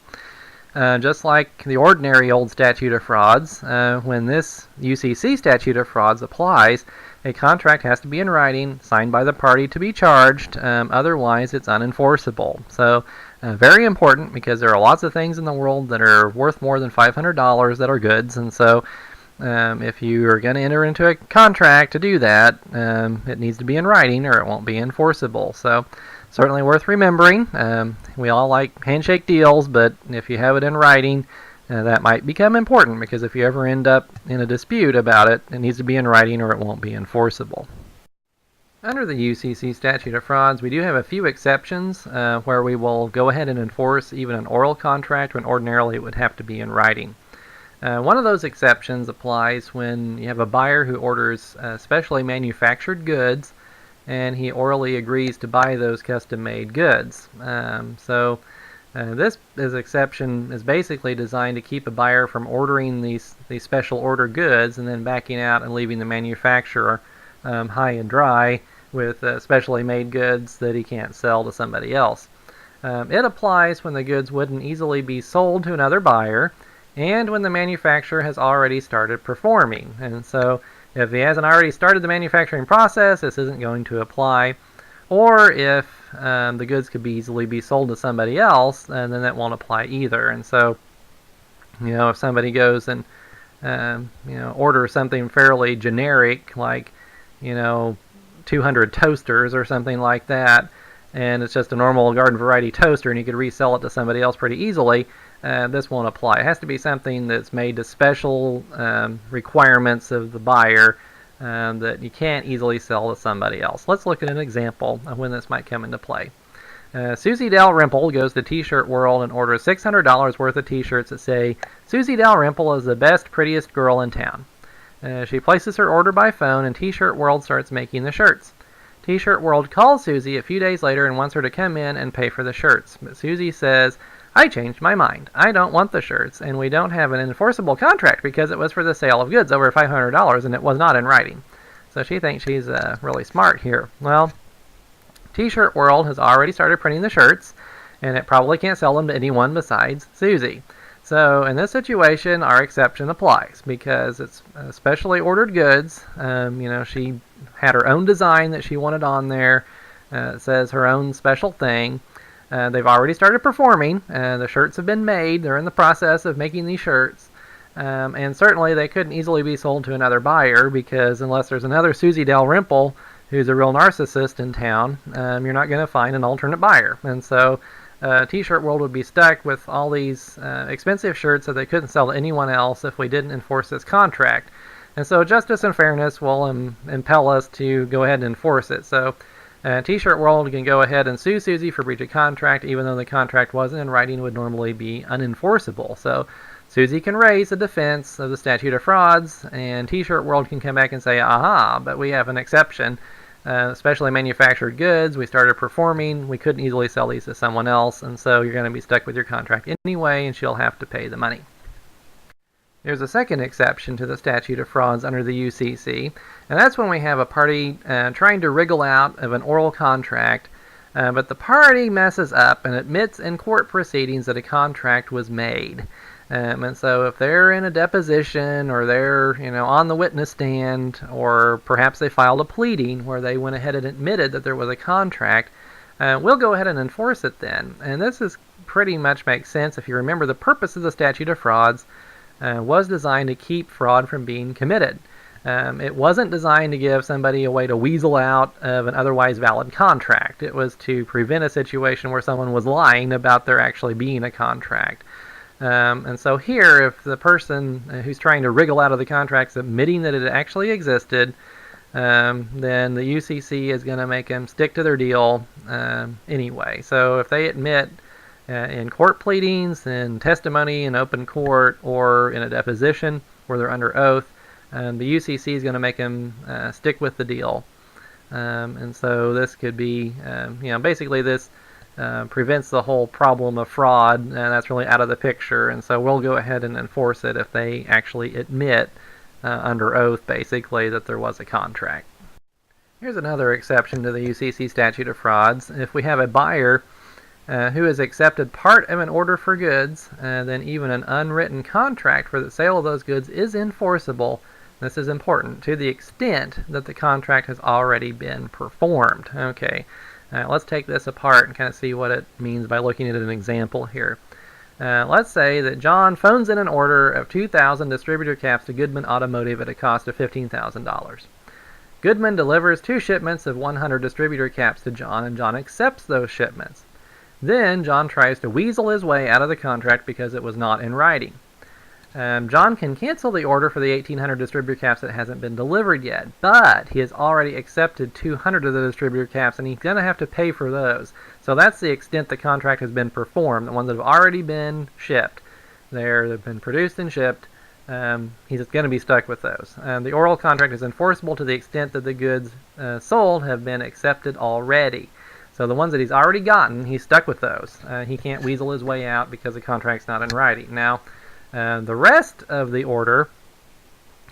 Just like the ordinary old statute of frauds, when this UCC statute of frauds applies, a contract has to be in writing, signed by the party to be charged, otherwise it's unenforceable. So very important, because there are lots of things in the world that are worth more than $500 that are goods, and so if you are going to enter into a contract to do that, it needs to be in writing or it won't be enforceable. So certainly worth remembering. We all like handshake deals, but if you have it in writing, that might become important, because if you ever end up in a dispute about it, it needs to be in writing or it won't be enforceable. Under the UCC statute of frauds, we do have a few exceptions where we will go ahead and enforce even an oral contract when ordinarily it would have to be in writing. One of those exceptions applies when you have a buyer who orders specially manufactured goods, and he orally agrees to buy those custom-made goods. This exception is basically designed to keep a buyer from ordering these special order goods and then backing out and leaving the manufacturer high and dry with specially made goods that he can't sell to somebody else. It applies when the goods wouldn't easily be sold to another buyer, and when the manufacturer has already started performing. And so If he hasn't already started the manufacturing process, this isn't going to apply. Or if the goods could easily be sold to somebody else, then that won't apply either. And so, if somebody goes and orders something fairly generic, like 200 toasters or something like that, and it's just a normal garden variety toaster, and you could resell it to somebody else pretty easily, this won't apply. It has to be something that's made to special requirements of the buyer that you can't easily sell to somebody else. Let's look at an example of when this might come into play. Susie Dalrymple goes to T-Shirt World and orders $600 worth of T-shirts that say, "Susie Dalrymple is the best, prettiest girl in town." She places her order by phone, and T-Shirt World starts making the shirts. T-Shirt World calls Susie a few days later and wants her to come in and pay for the shirts. But Susie says, "I changed my mind. I don't want the shirts, and we don't have an enforceable contract because it was for the sale of goods over $500 and it was not in writing." So she thinks she's really smart here. Well, T-Shirt World has already started printing the shirts, and it probably can't sell them to anyone besides Susie. So in this situation, our exception applies because it's specially ordered goods. She had her own design that she wanted on there. It says her own special thing. They've already started performing. The shirts have been made. They're in the process of making these shirts. And certainly they couldn't easily be sold to another buyer because unless there's another Susie Dalrymple who's a real narcissist in town, you're not going to find an alternate buyer. And so T-Shirt World would be stuck with all these expensive shirts that they couldn't sell to anyone else if we didn't enforce this contract. And so justice and fairness will impel us to go ahead and enforce it. So T-Shirt World can go ahead and sue Susie for breach of contract, even though the contract wasn't in writing, would normally be unenforceable. So Susie can raise a defense of the statute of frauds, and T-Shirt World can come back and say, aha, but we have an exception. Especially manufactured goods, we started performing, we couldn't easily sell these to someone else, and so you're going to be stuck with your contract anyway, and she'll have to pay the money. There's a second exception to the statute of frauds under the UCC, and that's when we have a party trying to wriggle out of an oral contract, but the party messes up and admits in court proceedings that a contract was made. And so if they're in a deposition or they're on the witness stand, or perhaps they filed a pleading where they went ahead and admitted that there was a contract, we'll go ahead and enforce it then. And this is pretty much makes sense. If you remember, the purpose of the statute of frauds was designed to keep fraud from being committed. It wasn't designed to give somebody a way to weasel out of an otherwise valid contract. It was to prevent a situation where someone was lying about there actually being a contract. And so here, if the person who's trying to wriggle out of the contract is admitting that it actually existed, then the UCC is going to make them stick to their deal anyway. So if they admit in court pleadings, in testimony in open court, or in a deposition where they're under oath, the UCC is going to make them stick with the deal. And so this could be, basically this prevents the whole problem of fraud, and that's really out of the picture. And so we'll go ahead and enforce it if they actually admit under oath, basically, that there was a contract. Here's another exception to the UCC statute of frauds. If we have a buyer who has accepted part of an order for goods, then even an unwritten contract for the sale of those goods is enforceable. This is important to the extent that the contract has already been performed. Okay. Let's take this apart and kind of see what it means by looking at an example here. Let's say that John phones in an order of 2,000 distributor caps to Goodman Automotive at a cost of $15,000. Goodman delivers 2 shipments of 100 distributor caps to John, and John accepts those shipments. Then John tries to weasel his way out of the contract because it was not in writing. John can cancel the order for the 1,800 distributor caps that hasn't been delivered yet, but he has already accepted 200 of the distributor caps, and he's going to have to pay for those. So that's the extent the contract has been performed, the ones that have already been shipped. They've been produced and shipped. He's going to be stuck with those. The oral contract is enforceable to the extent that the goods sold have been accepted already. So the ones that he's already gotten, he's stuck with those. He can't weasel his way out because the contract's not in writing. Now, the rest of the order,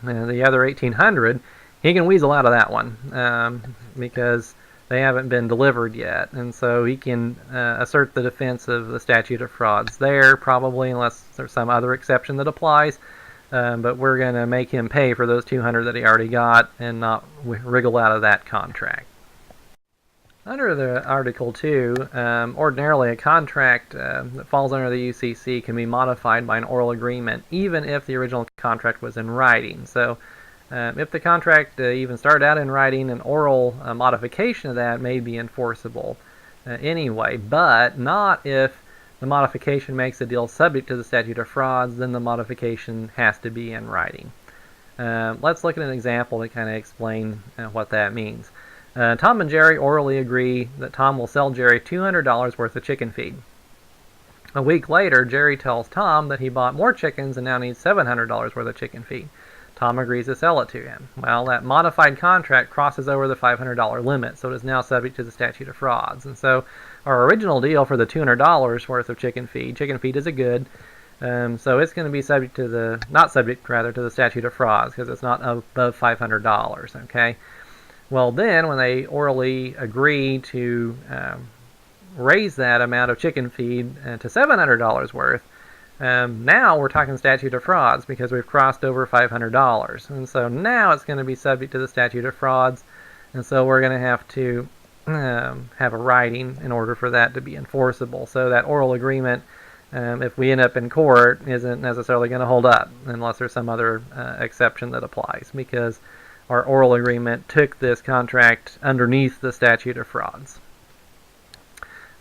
the other 1,800, he can weasel out of that one because they haven't been delivered yet. And so he can assert the defense of the statute of frauds there, probably, unless there's some other exception that applies. but we're going to make him pay for those $200 that he already got and not wriggle out of that contract. Under the Article 2, ordinarily a contract that falls under the UCC can be modified by an oral agreement, even if the original contract was in writing. So if the contract even started out in writing, an oral modification of that may be enforceable anyway, but not if the modification makes the deal subject to the statute of frauds. Then the modification has to be in writing. Let's look at an example to kind of explain what that means. Tom and Jerry orally agree that Tom will sell Jerry $200 worth of chicken feed. A week later, Jerry tells Tom that he bought more chickens and now needs $700 worth of chicken feed. Tom agrees to sell it to him. Well, that modified contract crosses over the $500 limit, so it is now subject to the statute of frauds. And so our original deal for the $200 worth of chicken feed is a good, so it's going to be subject to the, not subject rather, to the statute of frauds because it's not above $500, okay? Well, then, when they orally agree to raise that amount of chicken feed to $700 worth, now we're talking statute of frauds because we've crossed over $500. And so now it's going to be subject to the statute of frauds, and so we're going to have to have a writing in order for that to be enforceable. So that oral agreement, if we end up in court, isn't necessarily going to hold up unless there's some other exception that applies, because our oral agreement took this contract underneath the statute of frauds.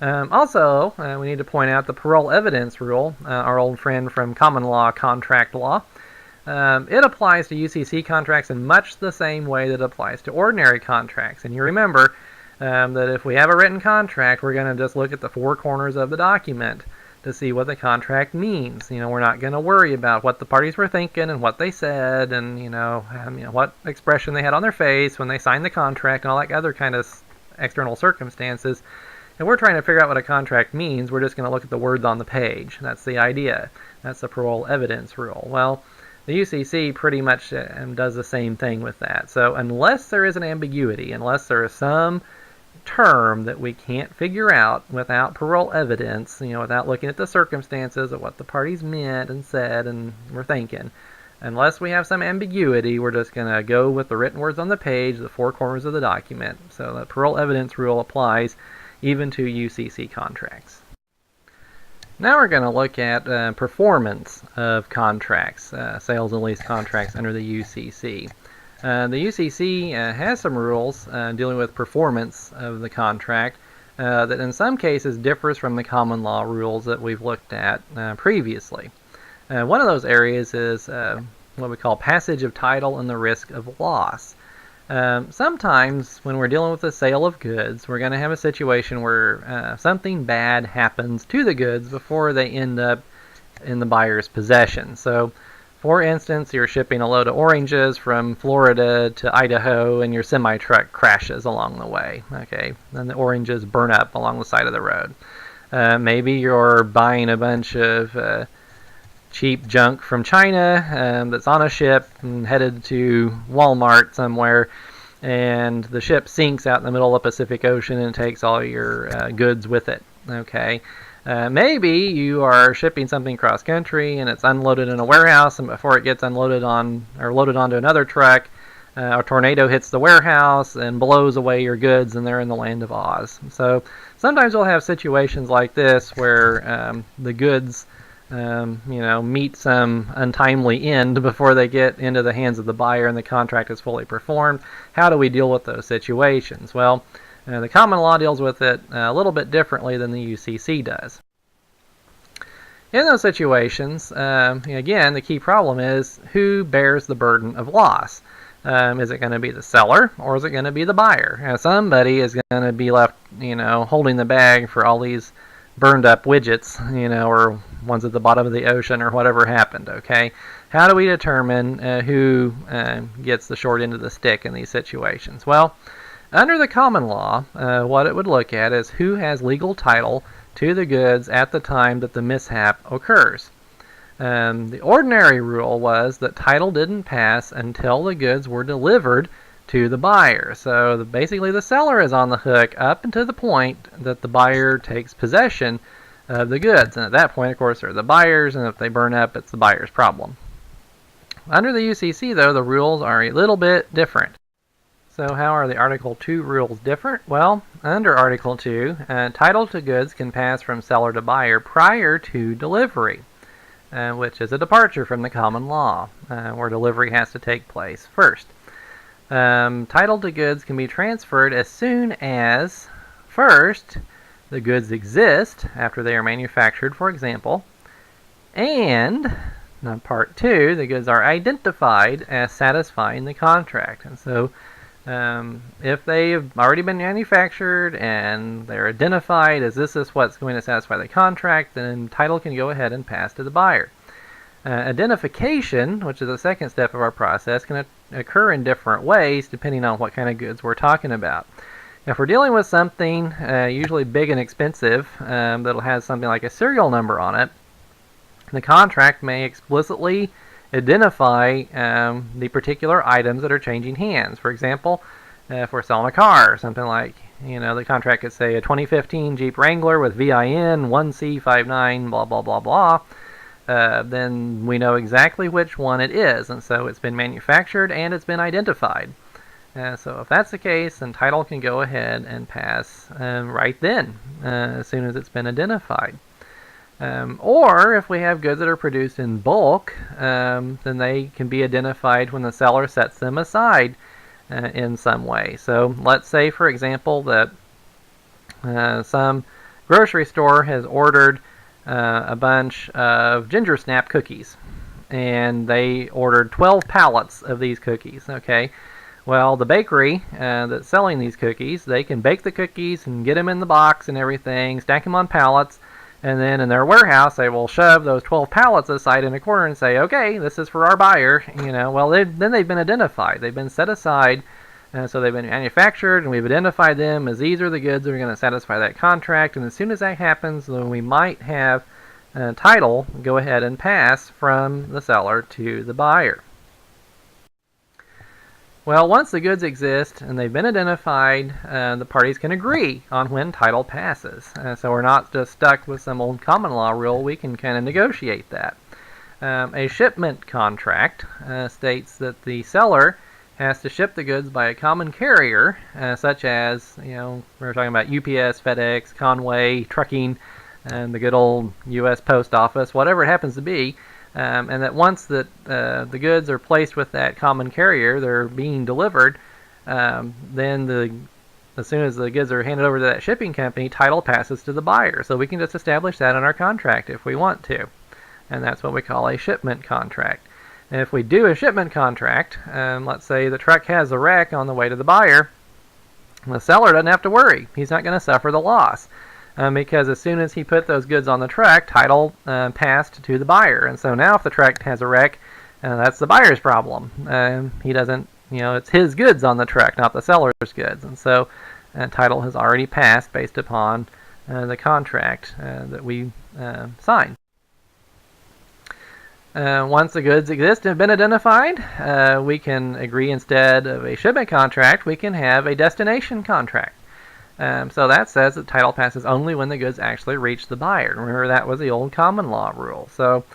Also, we need to point out the parole evidence rule, our old friend from common law contract law. It applies to UCC contracts in much the same way that it applies to ordinary contracts. And you remember that if we have a written contract, we're going to just look at the four corners of the document to see what the contract means. You know, we're not going to worry about what the parties were thinking and what they said and, what expression they had on their face when they signed the contract and all that other kind of external circumstances. And we're trying to figure out what a contract means. We're just going to look at the words on the page. That's the idea. That's the parole evidence rule. Well, the UCC pretty much does the same thing with that. So unless there is an ambiguity, unless there is some term that we can't figure out without parole evidence, without looking at the circumstances of what the parties meant and said and were thinking, unless we have some ambiguity, we're just going to go with the written words on the page, the four corners of the document. So the parole evidence rule applies even to UCC contracts. Now we're going to look at performance of contracts, sales and lease contracts under the UCC. The UCC has some rules dealing with performance of the contract that in some cases differs from the common law rules that we've looked at previously. One of those areas is what we call passage of title and the risk of loss. Sometimes when we're dealing with the sale of goods, we're going to have a situation where something bad happens to the goods before they end up in the buyer's possession. So, for instance, you're shipping a load of oranges from Florida to Idaho and your semi-truck crashes along the way. Okay, then the oranges burn up along the side of the road. Maybe you're buying a bunch of cheap junk from China that's on a ship and headed to Walmart somewhere, and the ship sinks out in the middle of the Pacific Ocean and takes all your goods with it. Okay. Maybe you are shipping something cross country and it's unloaded in a warehouse, and before it gets unloaded on or loaded onto another truck, a tornado hits the warehouse and blows away your goods, and they're in the land of Oz. So sometimes we'll have situations like this where the goods meet some untimely end before they get into the hands of the buyer and the contract is fully performed. How do we deal with those situations? Well, the common law deals with it a little bit differently than the UCC does. In those situations, again, the key problem is who bears the burden of loss. Is it going to be the seller or is it going to be the buyer? Somebody is going to be left, holding the bag for all these burned up widgets, or ones at the bottom of the ocean or whatever happened, okay? How do we determine who gets the short end of the stick in these situations? Well, under the common law, what it would look at is who has legal title to the goods at the time that the mishap occurs. The ordinary rule was that title didn't pass until the goods were delivered to the buyer. So basically the seller is on the hook up until the point that the buyer takes possession of the goods. And at that point, of course, they're the buyers, and if they burn up, it's the buyer's problem. Under the UCC, though, the rules are a little bit different. So how are the Article 2 rules different? Well, under Article 2, title to goods can pass from seller to buyer prior to delivery, which is a departure from the common law, where delivery has to take place first. Title to goods can be transferred as soon as, first, the goods exist after they are manufactured, for example, and, part 2, the goods are identified as satisfying the contract. And so if they've already been manufactured and they're identified as this is what's going to satisfy the contract, then title can go ahead and pass to the buyer. Identification, which is the second step of our process, can occur in different ways depending on what kind of goods we're talking about. If we're dealing with something usually big and expensive that'll have something like a serial number on it, the contract may explicitly identify the particular items that are changing hands. For example, if we're selling a car, something like, the contract could say a 2015 Jeep Wrangler with VIN 1C59 blah blah blah blah, then we know exactly which one it is, and so it's been manufactured and it's been identified. So if that's the case, then title can go ahead and pass right then, as soon as it's been identified. Or if we have goods that are produced in bulk, then they can be identified when the seller sets them aside in some way. So let's say, for example, that some grocery store has ordered a bunch of Ginger Snap cookies, and they ordered 12 pallets of these cookies. Okay. Well, the bakery that's selling these cookies, they can bake the cookies and get them in the box and everything, stack them on pallets, and then in their warehouse they will shove those 12 pallets aside in a corner and say, okay, this is for our buyer. Well, then they've been identified. They've been set aside, so they've been manufactured, and we've identified them as these are the goods that are going to satisfy that contract. And as soon as that happens, then we might have title go ahead and pass from the seller to the buyer. Well, once the goods exist and they've been identified, the parties can agree on when title passes. So we're not just stuck with some old common law rule. We can kind of negotiate that. A shipment contract states that the seller has to ship the goods by a common carrier, such as, we're talking about UPS, FedEx, Conway, trucking, and the good old U.S. Post Office, whatever it happens to be. And that once that the goods are placed with that common carrier, they're being delivered, then as soon as the goods are handed over to that shipping company, title passes to the buyer. So we can just establish that in our contract if we want to. And that's what we call a shipment contract. And if we do a shipment contract, let's say the truck has a wreck on the way to the buyer, the seller doesn't have to worry. He's not going to suffer the loss. Because as soon as he put those goods on the truck, title passed to the buyer. And so now if the truck has a wreck, that's the buyer's problem. He doesn't, it's his goods on the truck, not the seller's goods. And so title has already passed based upon the contract that we signed. Once the goods exist and have been identified, we can agree instead of a shipment contract, we can have a destination contract. So that says that title passes only when the goods actually reach the buyer. Remember, that was the old common law rule. So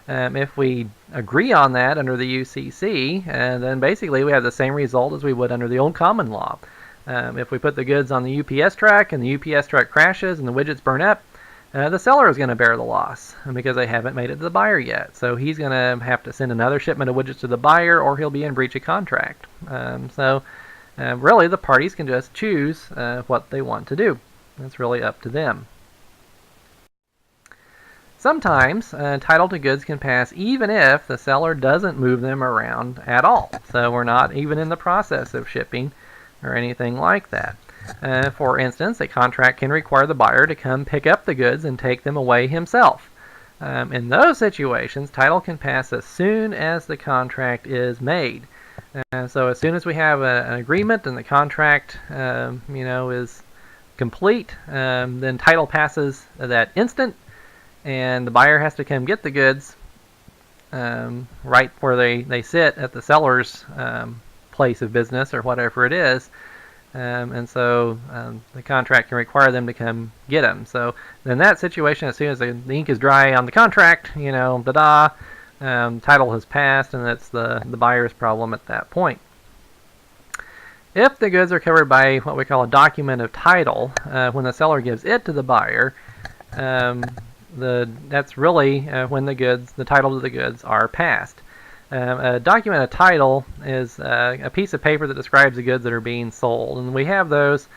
if we agree on that under the UCC, then basically we have the same result as we would under the old common law. If we put the goods on the UPS truck and the UPS truck crashes and the widgets burn up, the seller is going to bear the loss because they haven't made it to the buyer yet. So he's going to have to send another shipment of widgets to the buyer, or he'll be in breach of contract. Really, the parties can just choose what they want to do. It's really up to them. Sometimes, title to goods can pass even if the seller doesn't move them around at all. So we're not even in the process of shipping or anything like that. For instance, a contract can require the buyer to come pick up the goods and take them away himself. In those situations, title can pass as soon as the contract is made. So as soon as we have an agreement and the contract, is complete, then title passes that instant, and the buyer has to come get the goods right where they sit at the seller's place of business or whatever it is. And so the contract can require them to come get them. So in that situation, as soon as the ink is dry on the contract, title has passed, and it's the buyer's problem at that point. If the goods are covered by what we call a document of title, when the seller gives it to the buyer, that's really when the title to the goods are passed. A document of title is a piece of paper that describes the goods that are being sold, and we have those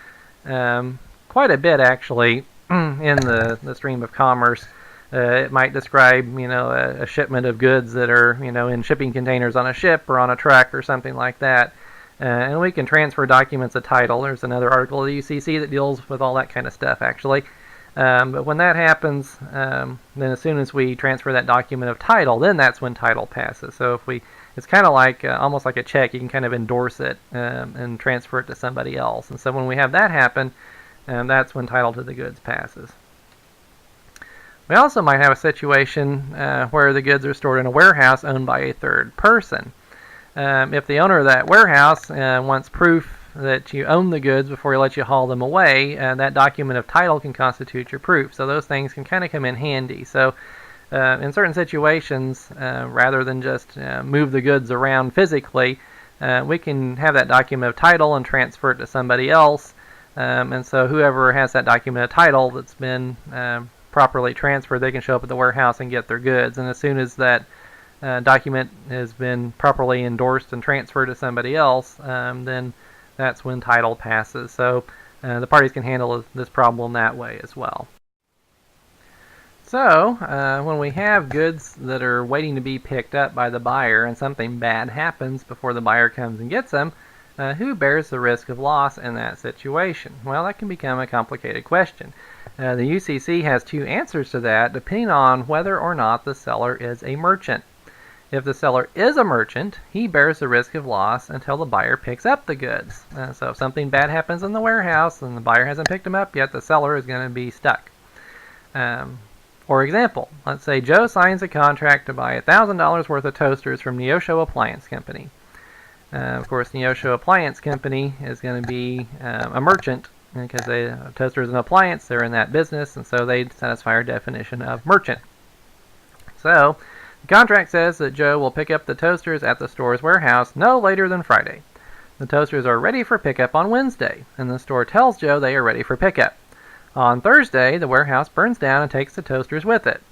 quite a bit actually in the stream of commerce. It might describe, a shipment of goods that are, in shipping containers on a ship or on a truck or something like that. And we can transfer documents of title. There's another article of the UCC that deals with all that kind of stuff, actually. But when that happens, then as soon as we transfer that document of title, then that's when title passes. So it's kind of like almost like a check. You can kind of endorse it and transfer it to somebody else. And so when we have that happen, that's when title to the goods passes. We also might have a situation where the goods are stored in a warehouse owned by a third person. If the owner of that warehouse wants proof that you own the goods before he lets you haul them away, that document of title can constitute your proof. So those things can kind of come in handy. So in certain situations, rather than just move the goods around physically, we can have that document of title and transfer it to somebody else. And so whoever has that document of title that's been properly transferred, they can show up at the warehouse and get their goods. And as soon as that document has been properly endorsed and transferred to somebody else, then that's when title passes. So the parties can handle this problem that way as well. So when we have goods that are waiting to be picked up by the buyer and something bad happens before the buyer comes and gets them, who bears the risk of loss in that situation? Well, that can become a complicated question. The UCC has two answers to that depending on whether or not the seller is a merchant. If the seller is a merchant, he bears the risk of loss until the buyer picks up the goods. So if something bad happens in the warehouse and the buyer hasn't picked them up yet, the seller is going to be stuck. For example, let's say Joe signs a contract to buy $1,000 worth of toasters from Neosho Appliance Company. Of course, Neosho Appliance Company is going to be a merchant because toaster is an appliance, they're in that business, and so they satisfy our definition of merchant. So the contract says that Joe will pick up the toasters at the store's warehouse no later than Friday. The toasters are ready for pickup on Wednesday, and the store tells Joe they are ready for pickup. On Thursday, the warehouse burns down and takes the toasters with it.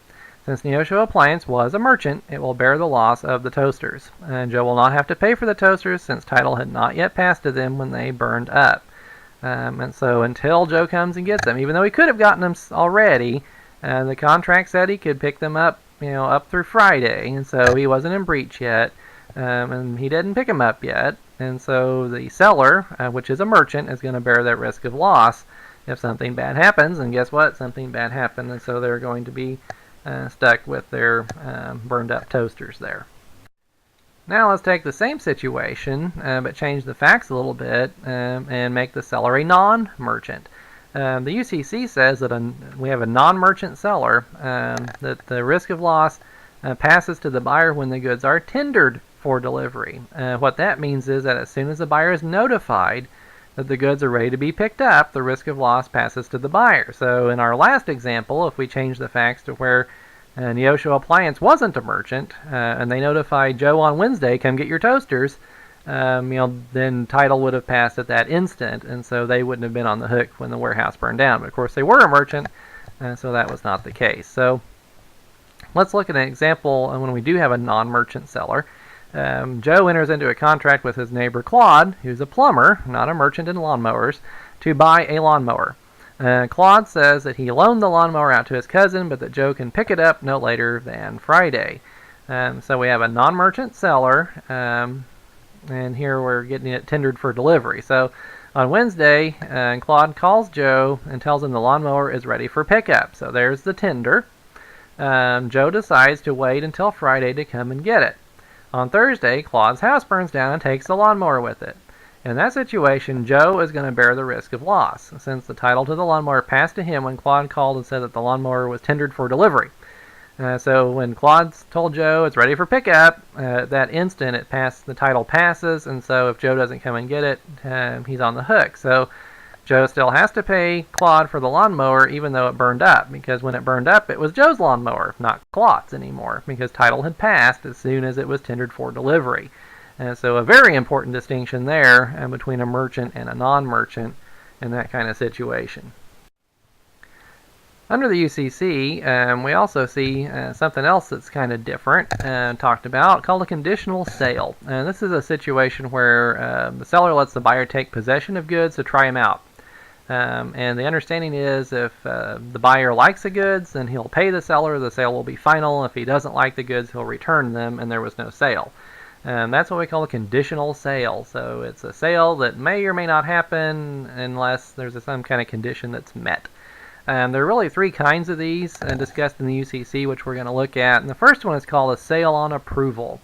Since Neosho Appliance was a merchant, it will bear the loss of the toasters. And Joe will not have to pay for the toasters since title had not yet passed to them when they burned up. And so until Joe comes and gets them, even though he could have gotten them already, the contract said he could pick them up, up through Friday, and so he wasn't in breach yet, and he didn't pick them up yet, and so the seller, which is a merchant, is going to bear that risk of loss if something bad happens, and guess what? Something bad happened, and so they're going to be stuck with their burned up toasters there. Now let's take the same situation, but change the facts a little bit and make the seller a non-merchant. The UCC says that we have a non-merchant seller, that the risk of loss passes to the buyer when the goods are tendered for delivery. What that means is that as soon as the buyer is notified that the goods are ready to be picked up, the risk of loss passes to the buyer. So in our last example, if we change the facts to where Neosho Appliance wasn't a merchant, and they notified Joe on Wednesday, come get your toasters, then title would have passed at that instant, and so they wouldn't have been on the hook when the warehouse burned down. But of course, they were a merchant, so that was not the case. So let's look at an example when we do have a non-merchant seller. Joe enters into a contract with his neighbor Claude, who's a plumber, not a merchant in lawnmowers, to buy a lawnmower. Claude says that he loaned the lawnmower out to his cousin, but that Joe can pick it up no later than Friday. So we have a non-merchant seller, and here we're getting it tendered for delivery. So on Wednesday, Claude calls Joe and tells him the lawnmower is ready for pickup. So there's the tender. Joe decides to wait until Friday to come and get it. On Thursday, Claude's house burns down and takes the lawnmower with it. In that situation, Joe is going to bear the risk of loss, since the title to the lawnmower passed to him when Claude called and said that the lawnmower was tendered for delivery. So when Claude told Joe it's ready for pickup, that instant the title passes, and so if Joe doesn't come and get it, he's on the hook. So Joe still has to pay Claude for the lawnmower even though it burned up, because when it burned up, it was Joe's lawnmower, not Claude's anymore, because title had passed as soon as it was tendered for delivery. And so a very important distinction there between a merchant and a non-merchant in that kind of situation. Under the UCC, we also see something else that's kind of different talked about, called a conditional sale. And this is a situation where the seller lets the buyer take possession of goods to try them out. And the understanding is if the buyer likes the goods, then he'll pay the seller, the sale will be final. If he doesn't like the goods, he'll return them, and there was no sale. That's what we call a conditional sale. So it's a sale that may or may not happen unless there's some kind of condition that's met. There are really three kinds of these discussed in the UCC, which we're going to look at. And the first one is called a sale on approval.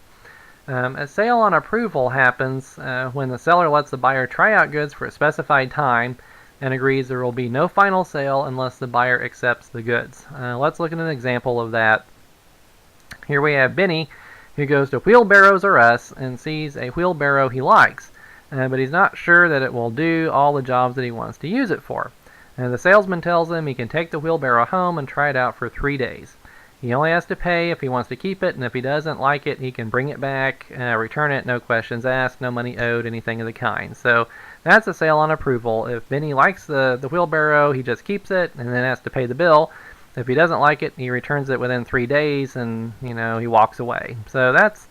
A sale on approval happens when the seller lets the buyer try out goods for a specified time and agrees there will be no final sale unless the buyer accepts the goods. Let's look at an example of that. Here we have Benny, who goes to Wheelbarrows R Us and sees a wheelbarrow he likes, but he's not sure that it will do all the jobs that he wants to use it for. The salesman tells him he can take the wheelbarrow home and try it out for 3 days. He only has to pay if he wants to keep it, and if he doesn't like it, he can bring it back, return it, no questions asked, no money owed, anything of the kind. So that's a sale on approval. If Benny likes the wheelbarrow, he just keeps it and then has to pay the bill. If he doesn't like it, he returns it within 3 days and he walks away. So that's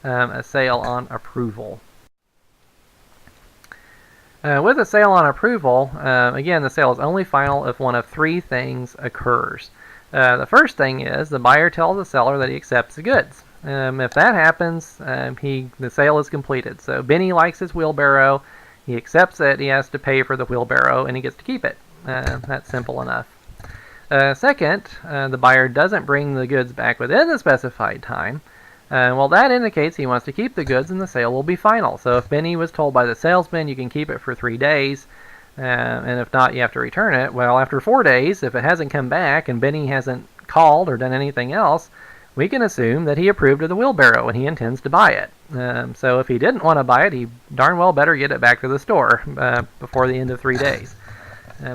a sale on approval. With a sale on approval, again, the sale is only final if one of three things occurs. The first thing is the buyer tells the seller that he accepts the goods. If that happens, the sale is completed. So Benny likes his wheelbarrow, he accepts it, he has to pay for the wheelbarrow, and he gets to keep it. That's simple enough. Second, the buyer doesn't bring the goods back within the specified time. Well, that indicates he wants to keep the goods and the sale will be final. So if Benny was told by the salesman you can keep it for 3 days, and if not, you have to return it, well, after 4 days, if it hasn't come back and Benny hasn't called or done anything else, we can assume that he approved of the wheelbarrow and he intends to buy it. So if he didn't want to buy it, he darn well better get it back to the store before the end of 3 days.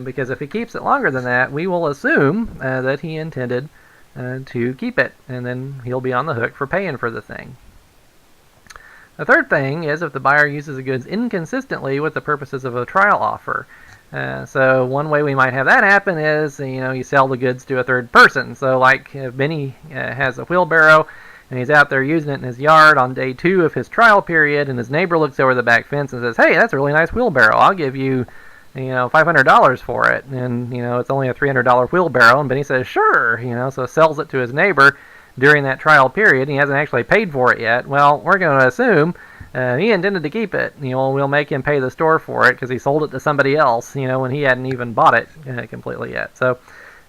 Because if he keeps it longer than that, we will assume that he intended to keep it, and then he'll be on the hook for paying for the thing. The third thing is if the buyer uses the goods inconsistently with the purposes of a trial offer. So one way we might have that happen is, you sell the goods to a third person. So like if Benny has a wheelbarrow and he's out there using it in his yard on day 2 of his trial period, and his neighbor looks over the back fence and says, "Hey, that's a really nice wheelbarrow. I'll give you $500 for it," and it's only a $300 wheelbarrow, and Benny says sure, so sells it to his neighbor during that trial period, and he hasn't actually paid for it yet. Well, we're going to assume he intended to keep it. We'll make him pay the store for it because he sold it to somebody else, when he hadn't even bought it completely yet. So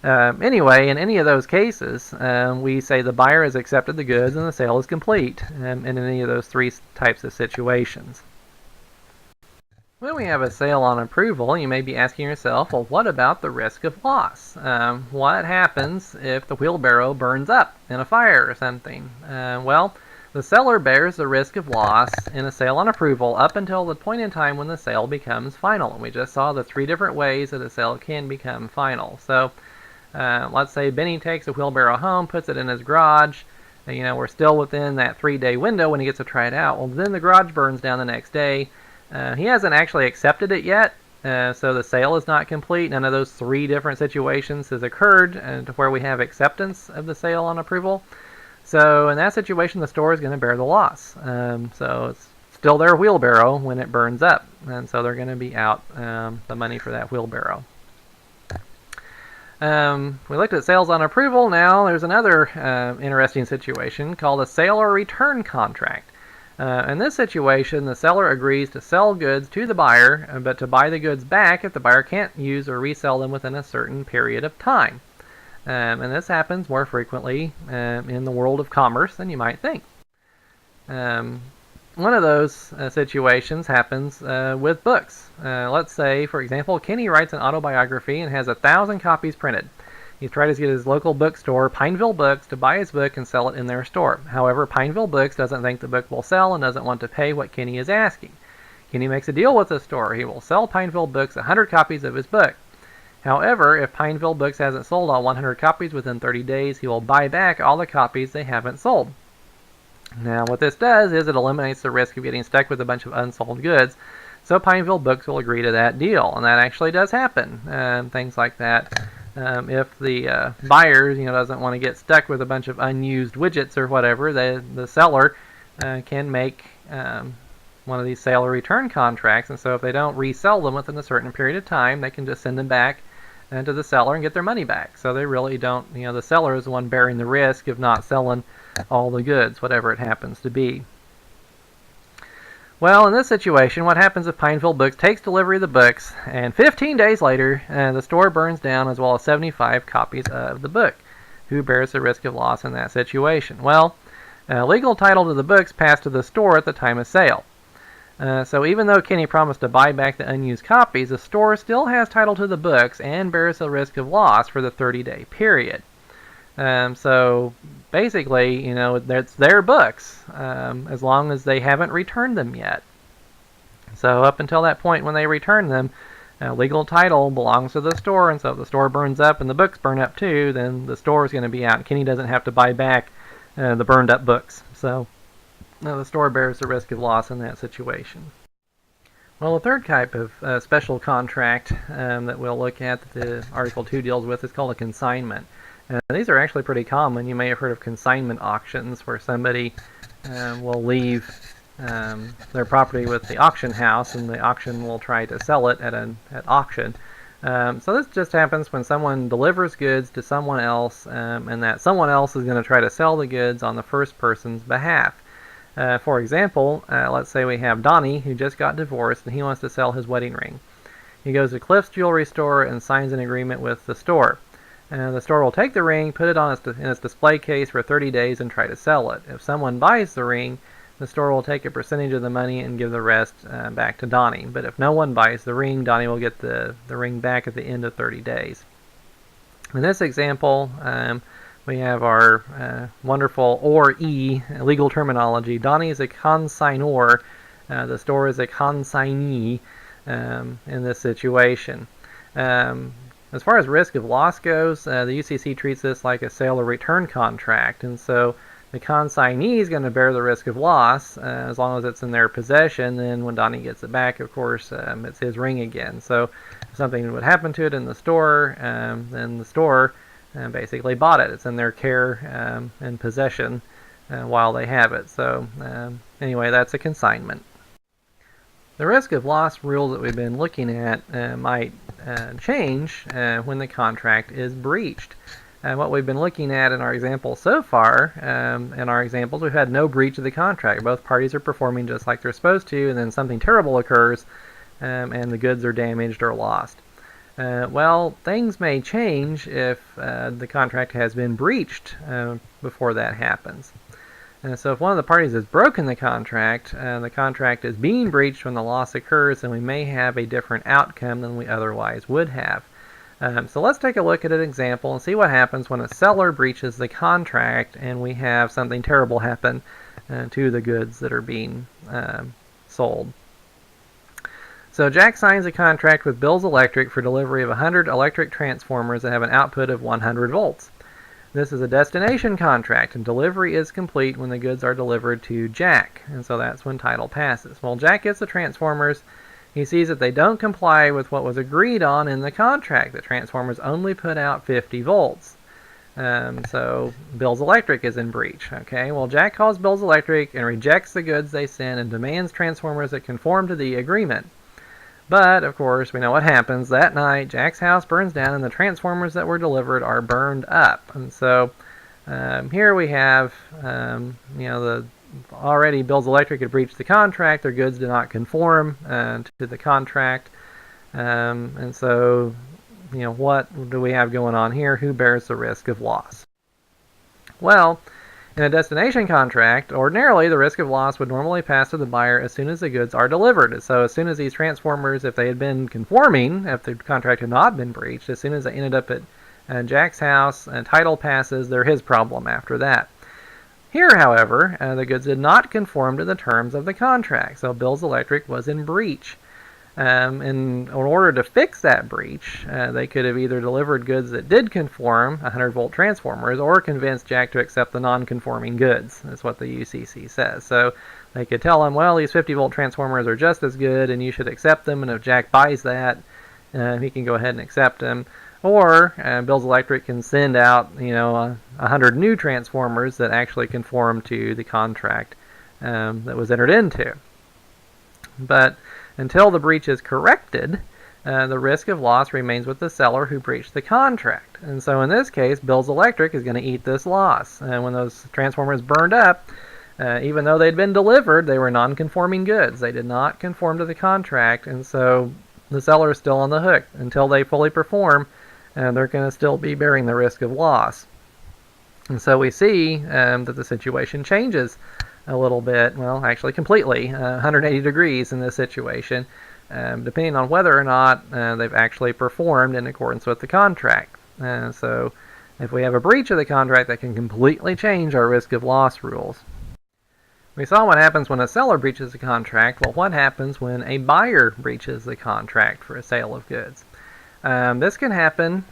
anyway, in any of those cases, we say the buyer has accepted the goods and the sale is complete in any of those three types of situations. When we have a sale on approval, you may be asking yourself, well, what about the risk of loss? What happens if the wheelbarrow burns up in a fire or something? Well, the seller bears the risk of loss in a sale on approval up until the point in time when the sale becomes final. And we just saw the 3 different ways that a sale can become final. So let's say Benny takes a wheelbarrow home, puts it in his garage. We're still within that 3-day window when he gets to try it out. Well, then the garage burns down the next day. He hasn't actually accepted it yet, so the sale is not complete. None of those 3 different situations has occurred to where we have acceptance of the sale on approval. So in that situation, the store is going to bear the loss. So it's still their wheelbarrow when it burns up, and so they're going to be out the money for that wheelbarrow. We looked at sales on approval. Now there's another interesting situation called a sale or return contract. In this situation, the seller agrees to sell goods to the buyer, but to buy the goods back if the buyer can't use or resell them within a certain period of time. And this happens more frequently in the world of commerce than you might think. One of those situations happens with books. Let's say, for example, Kenny writes an autobiography and has 1,000 copies printed. He's trying to get his local bookstore, Pineville Books, to buy his book and sell it in their store. However, Pineville Books doesn't think the book will sell and doesn't want to pay what Kenny is asking. Kenny makes a deal with the store. He will sell Pineville Books 100 copies of his book. However, if Pineville Books hasn't sold all 100 copies within 30 days, he will buy back all the copies they haven't sold. Now, what this does is it eliminates the risk of getting stuck with a bunch of unsold goods, so Pineville Books will agree to that deal, and that actually does happen. Things like that. If the buyer, doesn't want to get stuck with a bunch of unused widgets or whatever, the seller can make one of these sale or return contracts, and so if they don't resell them within a certain period of time, they can just send them back to the seller and get their money back. So they really don't, the seller is the one bearing the risk of not selling all the goods, whatever it happens to be. Well, in this situation, what happens if Pineville Books takes delivery of the books, and 15 days later, the store burns down as well as 75 copies of the book? Who bears the risk of loss in that situation? Well, legal title to the books passed to the store at the time of sale. So even though Kenny promised to buy back the unused copies, the store still has title to the books and bears the risk of loss for the 30-day period. So basically, it's their books as long as they haven't returned them yet. So up until that point when they return them, legal title belongs to the store, and so if the store burns up and the books burn up too, then the store is going to be out. Kenny doesn't have to buy back the burned up books. So the store bears the risk of loss in that situation. Well, the third type of special contract that we'll look at that the Article 2 deals with is called a consignment. These are actually pretty common. You may have heard of consignment auctions, where somebody will leave their property with the auction house, and the auction will try to sell it at auction. So this just happens when someone delivers goods to someone else, and that someone else is going to try to sell the goods on the first person's behalf. For example, let's say we have Donnie, who just got divorced, and he wants to sell his wedding ring. He goes to Cliff's jewelry store and signs an agreement with the store. The store will take the ring, put it on in its display case for 30 days, and try to sell it. If someone buys the ring, the store will take a percentage of the money and give the rest back to Donnie. But if no one buys the ring, Donnie will get the ring back at the end of 30 days. In this example, we have our wonderful or-e legal terminology. Donnie is a consignor. The store is a consignee in this situation. As far as risk of loss goes, the UCC treats this like a sale or return contract, and so the consignee is going to bear the risk of loss as long as it's in their possession. Then when Donnie gets it back, of course, it's his ring again. So if something would happen to it in the store, then the store basically bought it. It's in their care and possession while they have it. So anyway, that's a consignment. The risk of loss rule that we've been looking at might change when the contract is breached. What we've been looking at in our example so far, in our examples, we've had no breach of the contract. Both parties are performing just like they're supposed to, and then something terrible occurs, and the goods are damaged or lost. Well, things may change if the contract has been breached before that happens. So if one of the parties has broken the contract is being breached when the loss occurs, then we may have a different outcome than we otherwise would have. So let's take a look at an example and see what happens when a seller breaches the contract and we have something terrible happen to the goods that are being sold. So Jack signs a contract with Bill's Electric for delivery of 100 electric transformers that have an output of 100 volts. This is a destination contract, and delivery is complete when the goods are delivered to Jack, and so that's when title passes. Well, Jack gets the transformers. He sees that they don't comply with what was agreed on in the contract. The transformers only put out 50 volts. So Bill's Electric is in breach. Okay, well, Jack calls Bill's Electric and rejects the goods they sent and demands transformers that conform to the agreement. But, of course, we know what happens. That night, Jack's house burns down and the transformers that were delivered are burned up. And so here we have, already Bill's Electric had breached the contract. Their goods did not conform to the contract. And so, what do we have going on here? Who bears the risk of loss? Well, in a destination contract, ordinarily the risk of loss would normally pass to the buyer as soon as the goods are delivered. So as soon as these transformers, if they had been conforming, if the contract had not been breached, as soon as they ended up at Jack's house and title passes, they're his problem after that. Here, however, the goods did not conform to the terms of the contract, so Bills Electric was in breach. In order to fix that breach, they could have either delivered goods that did conform, 100-volt transformers, or convinced Jack to accept the non-conforming goods. That's what the UCC says. So they could tell him, well, these 50-volt transformers are just as good, and you should accept them, and if Jack buys that, he can go ahead and accept them. Or Bills Electric can send out, 100 new transformers that actually conform to the contract that was entered into. But until the breach is corrected, the risk of loss remains with the seller who breached the contract. And so in this case, Bills Electric is going to eat this loss. And when those transformers burned up, even though they'd been delivered, they were non-conforming goods. They did not conform to the contract, and so the seller is still on the hook until they fully perform. And they're going to still be bearing the risk of loss. And so we see that the situation changes a little bit, well, actually completely, 180 degrees in this situation, depending on whether or not they've actually performed in accordance with the contract. So if we have a breach of the contract, that can completely change our risk of loss rules. We saw what happens when a seller breaches the contract. Well, what happens when a buyer breaches the contract for a sale of goods? This can happen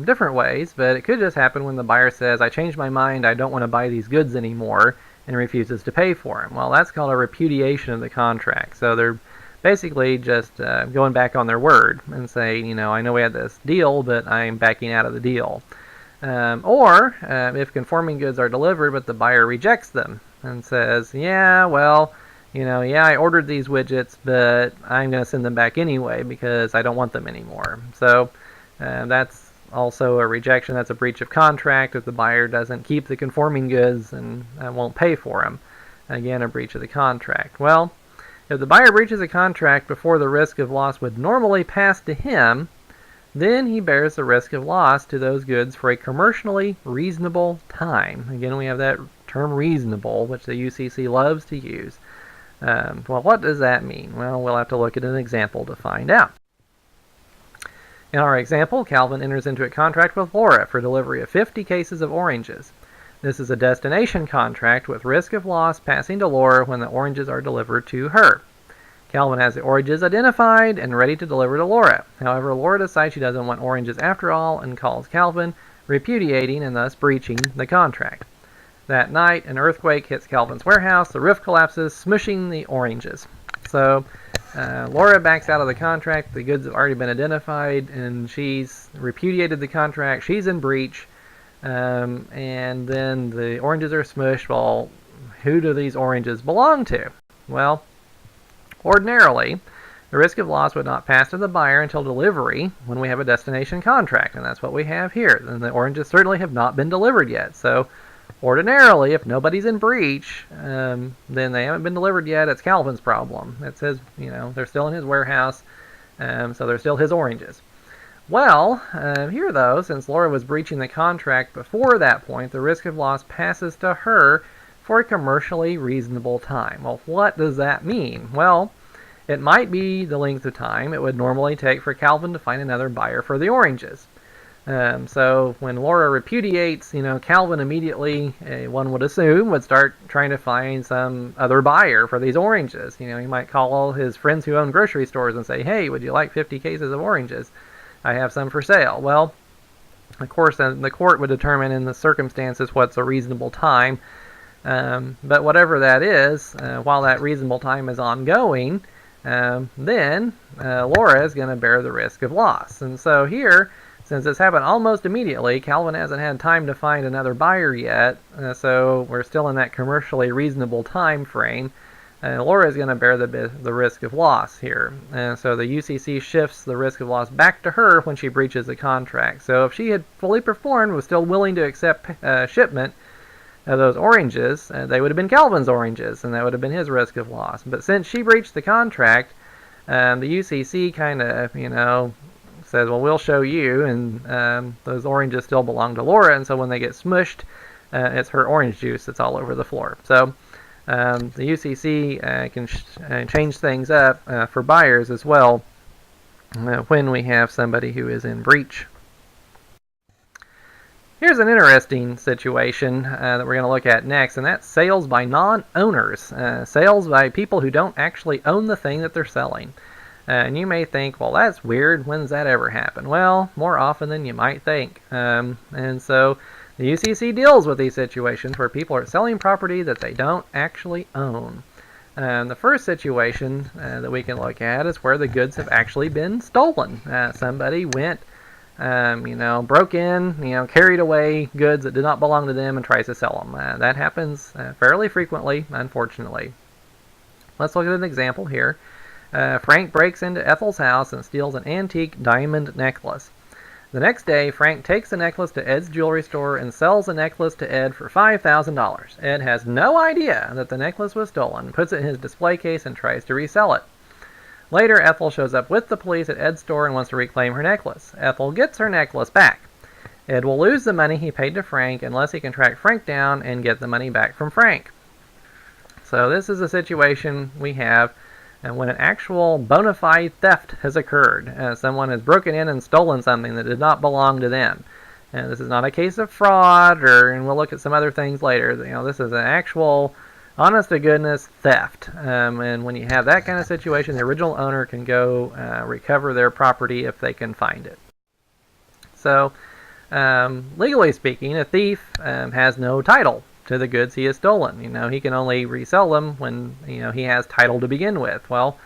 different ways, but it could just happen when the buyer says, I changed my mind, I don't want to buy these goods anymore, and refuses to pay for them. Well, that's called a repudiation of the contract. So they're basically just going back on their word and saying, I know we had this deal, but I'm backing out of the deal. Or if conforming goods are delivered, but the buyer rejects them and says, I ordered these widgets, but I'm going to send them back anyway because I don't want them anymore. So that's also a rejection. That's a breach of contract if the buyer doesn't keep the conforming goods and won't pay for them. Again, a breach of the contract. Well, if the buyer breaches a contract before the risk of loss would normally pass to him, then he bears the risk of loss to those goods for a commercially reasonable time. Again, we have that term reasonable, which the UCC loves to use. Well, what does that mean? Well, we'll have to look at an example to find out. In our example, Calvin enters into a contract with Laura for delivery of 50 cases of oranges. This is a destination contract with risk of loss passing to Laura when the oranges are delivered to her. Calvin has the oranges identified and ready to deliver to Laura. However, Laura decides she doesn't want oranges after all and calls Calvin, repudiating and thus breaching the contract. That night, an earthquake hits Calvin's warehouse. The roof collapses, smushing the oranges. So Laura backs out of the contract. The goods have already been identified, and she's repudiated the contract. She's in breach, and then the oranges are smushed. Well, who do these oranges belong to? Well, ordinarily, the risk of loss would not pass to the buyer until delivery when we have a destination contract, and that's what we have here. And the oranges certainly have not been delivered yet. So ordinarily, if nobody's in breach, then they haven't been delivered yet. It's Calvin's problem. It says, they're still in his warehouse, so they're still his oranges. Well, here though, since Laura was breaching the contract before that point, the risk of loss passes to her for a commercially reasonable time. Well, what does that mean? Well, it might be the length of time it would normally take for Calvin to find another buyer for the oranges. So when Laura repudiates, Calvin immediately, one would assume, would start trying to find some other buyer for these oranges. He might call all his friends who own grocery stores and say, hey, would you like 50 cases of oranges? I have some for sale. Well, of course, the court would determine in the circumstances what's a reasonable time. But whatever that is, while that reasonable time is ongoing, then Laura is going to bear the risk of loss. And so here, since this happened almost immediately, Calvin hasn't had time to find another buyer yet, so we're still in that commercially reasonable time frame. Laura is going to bear the risk of loss here. So the UCC shifts the risk of loss back to her when she breaches the contract. So if she had fully performed, was still willing to accept shipment of those oranges, they would have been Calvin's oranges, and that would have been his risk of loss. But since she breached the contract, the UCC kind of, says, well, we'll show you, and those oranges still belong to Laura, and so when they get smushed, it's her orange juice that's all over the floor. So the UCC can change things up for buyers as well when we have somebody who is in breach. Here's an interesting situation that we're going to look at next, and that's sales by non-owners. Sales by people who don't actually own the thing that they're selling. And you may think, well, that's weird. When's that ever happen? Well, more often than you might think. And so the UCC deals with these situations where people are selling property that they don't actually own. The first situation that we can look at is where the goods have actually been stolen. Somebody went broke in, carried away goods that did not belong to them and tries to sell them. That happens fairly frequently, unfortunately. Let's look at an example here. Frank breaks into Ethel's house and steals an antique diamond necklace. The next day, Frank takes the necklace to Ed's jewelry store and sells the necklace to Ed for $5,000. Ed has no idea that the necklace was stolen, puts it in his display case, and tries to resell it. Later, Ethel shows up with the police at Ed's store and wants to reclaim her necklace. Ethel gets her necklace back. Ed will lose the money he paid to Frank unless he can track Frank down and get the money back from Frank. So this is a situation we have when an actual bona fide theft has occurred. Someone has broken in and stolen something that did not belong to them. This is not a case of fraud, and we'll look at some other things later. This is an actual honest to goodness theft. And when you have that kind of situation, the original owner can go recover their property if they can find it. So, legally speaking, a thief has no title to the goods he has stolen. He can only resell them when he has title to begin with. Well,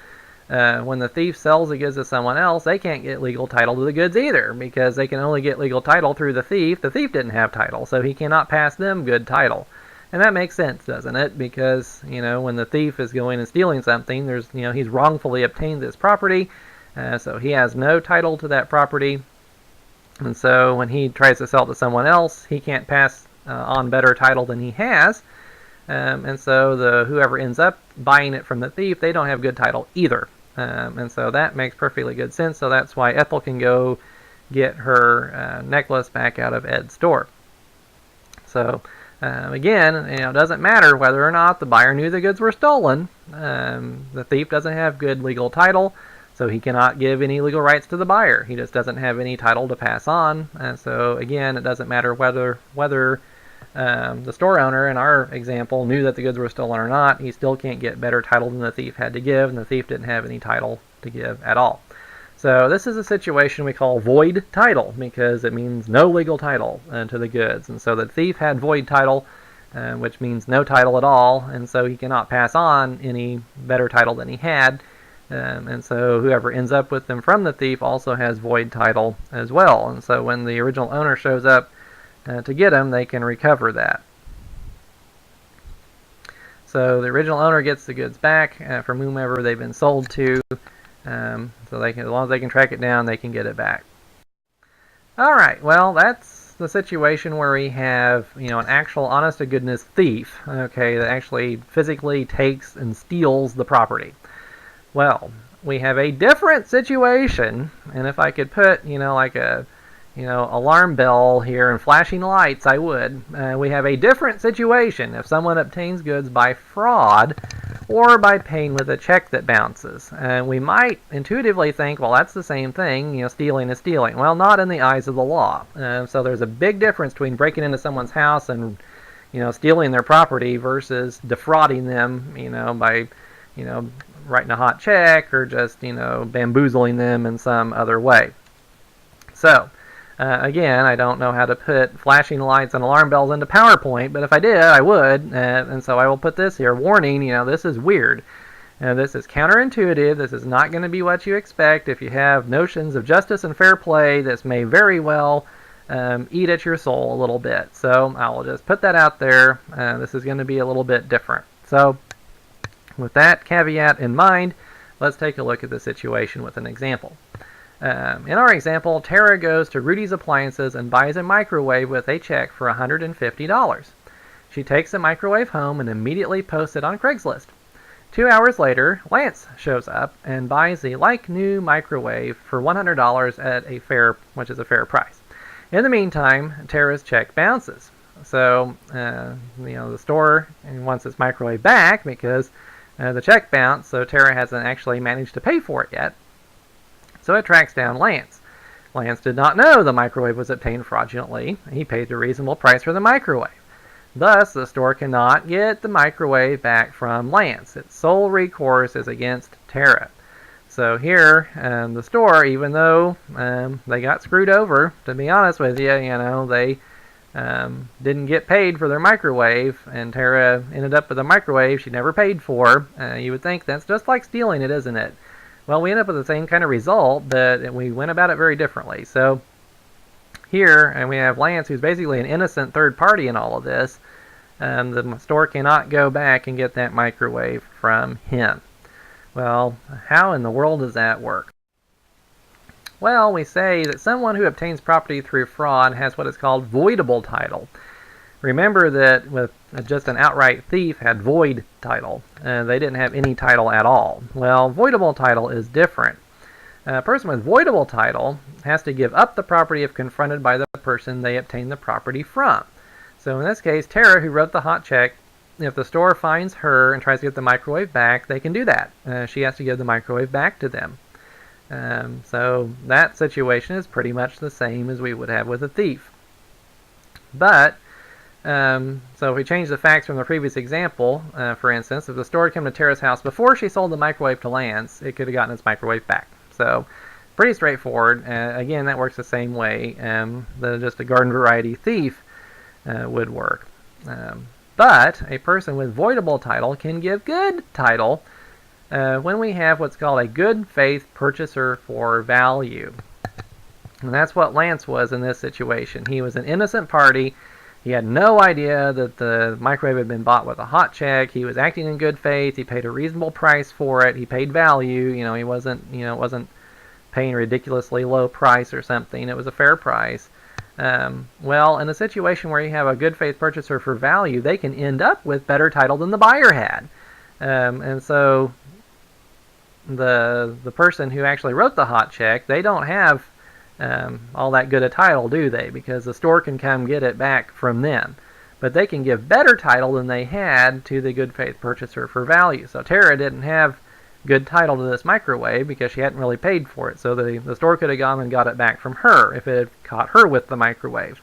when the thief sells the goods to someone else, they can't get legal title to the goods either, because they can only get legal title through the thief. The thief didn't have title, so he cannot pass them good title. And that makes sense, doesn't it? Because, when the thief is going and stealing something, he's wrongfully obtained this property, so he has no title to that property. And so when he tries to sell it to someone else, he can't pass on better title than he has. And so whoever ends up buying it from the thief, they don't have good title either. And so that makes perfectly good sense. So that's why Ethel can go get her necklace back out of Ed's store. So again, it doesn't matter whether or not the buyer knew the goods were stolen. The thief doesn't have good legal title, so he cannot give any legal rights to the buyer. He just doesn't have any title to pass on. And so again, it doesn't matter whether the store owner, in our example, knew that the goods were stolen or not. He still can't get better title than the thief had to give, and the thief didn't have any title to give at all. So this is a situation we call void title, because it means no legal title to the goods. And so the thief had void title, which means no title at all, and so he cannot pass on any better title than he had. And so whoever ends up with them from the thief also has void title as well. And so when the original owner shows up to get them, they can recover that. So the original owner gets the goods back from whomever they've been sold to. So they can, as long as they can track it down, they can get it back. All right, well, that's the situation where we have, an actual honest-to-goodness thief, okay, that actually physically takes and steals the property. Well, we have a different situation, and if I could put, like a, alarm bell here and flashing lights, I would. We have a different situation if someone obtains goods by fraud or by paying with a check that bounces. We might intuitively think, well, that's the same thing, stealing is stealing. Well, not in the eyes of the law. So there's a big difference between breaking into someone's house and, stealing their property versus defrauding them, by, writing a hot check or just, bamboozling them in some other way. So, again, I don't know how to put flashing lights and alarm bells into PowerPoint, but if I did, I would. And so I will put this here. Warning, this is weird. This is counterintuitive. This is not going to be what you expect. If you have notions of justice and fair play, this may very well eat at your soul a little bit. So I will just put that out there. This is going to be a little bit different. So with that caveat in mind, let's take a look at the situation with an example. In our example, Tara goes to Rudy's Appliances and buys a microwave with a check for $150. She takes the microwave home and immediately posts it on Craigslist. 2 hours later, Lance shows up and buys the like-new microwave for $100 at a fair, which is a fair price. In the meantime, Tara's check bounces. So, the store wants its microwave back because the check bounced, so Tara hasn't actually managed to pay for it yet. So it tracks down Lance. Lance did not know the microwave was obtained fraudulently. He paid a reasonable price for the microwave. Thus, the store cannot get the microwave back from Lance. Its sole recourse is against Tara. So here, the store, even though they got screwed over, to be honest with you, they didn't get paid for their microwave, and Tara ended up with a microwave she never paid for. You would think that's just like stealing it, isn't it? Well, we end up with the same kind of result, but we went about it very differently. So here, and we have Lance, who's basically an innocent third party in all of this. The store cannot go back and get that microwave from him. Well, how in the world does that work? Well, we say that someone who obtains property through fraud has what is called voidable title. Remember that with just an outright thief had void title. They didn't have any title at all. Well, voidable title is different. A person with voidable title has to give up the property if confronted by the person they obtained the property from. So in this case, Tara, who wrote the hot check, if the store finds her and tries to get the microwave back, they can do that. She has to give the microwave back to them. So that situation is pretty much the same as we would have with a thief. But, so if we change the facts from the previous example, for instance, if the store had come to Tara's house before she sold the microwave to Lance, it could have gotten its microwave back. So pretty straightforward. Again, that works the same way that just a garden variety thief would work. But a person with voidable title can give good title when we have what's called a good faith purchaser for value. And that's what Lance was in this situation. He was an innocent party. He had no idea that the microwave had been bought with a hot check. He was acting in good faith. He paid a reasonable price for it. He paid value. He wasn't paying a ridiculously low price or something. It was a fair price. Well, in a situation where you have a good faith purchaser for value, they can end up with better title than the buyer had. And so the person who actually wrote the hot check, they don't have all that good a title, do they? Because the store can come get it back from them. But they can give better title than they had to the good faith purchaser for value. So Tara didn't have good title to this microwave because she hadn't really paid for it. So the store could have gone and got it back from her if it had caught her with the microwave.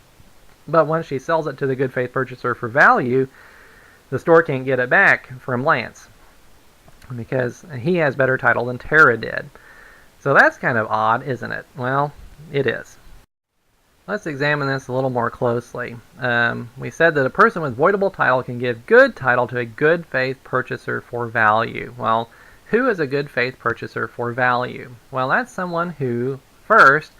But once she sells it to the good faith purchaser for value, the store can't get it back from Lance because he has better title than Tara did. So that's kind of odd, isn't it? Well, it is. Let's examine this a little more closely. We said that a person with voidable title can give good title to a good faith purchaser for value. Well, who is a good faith purchaser for value? Well, that's someone who, first,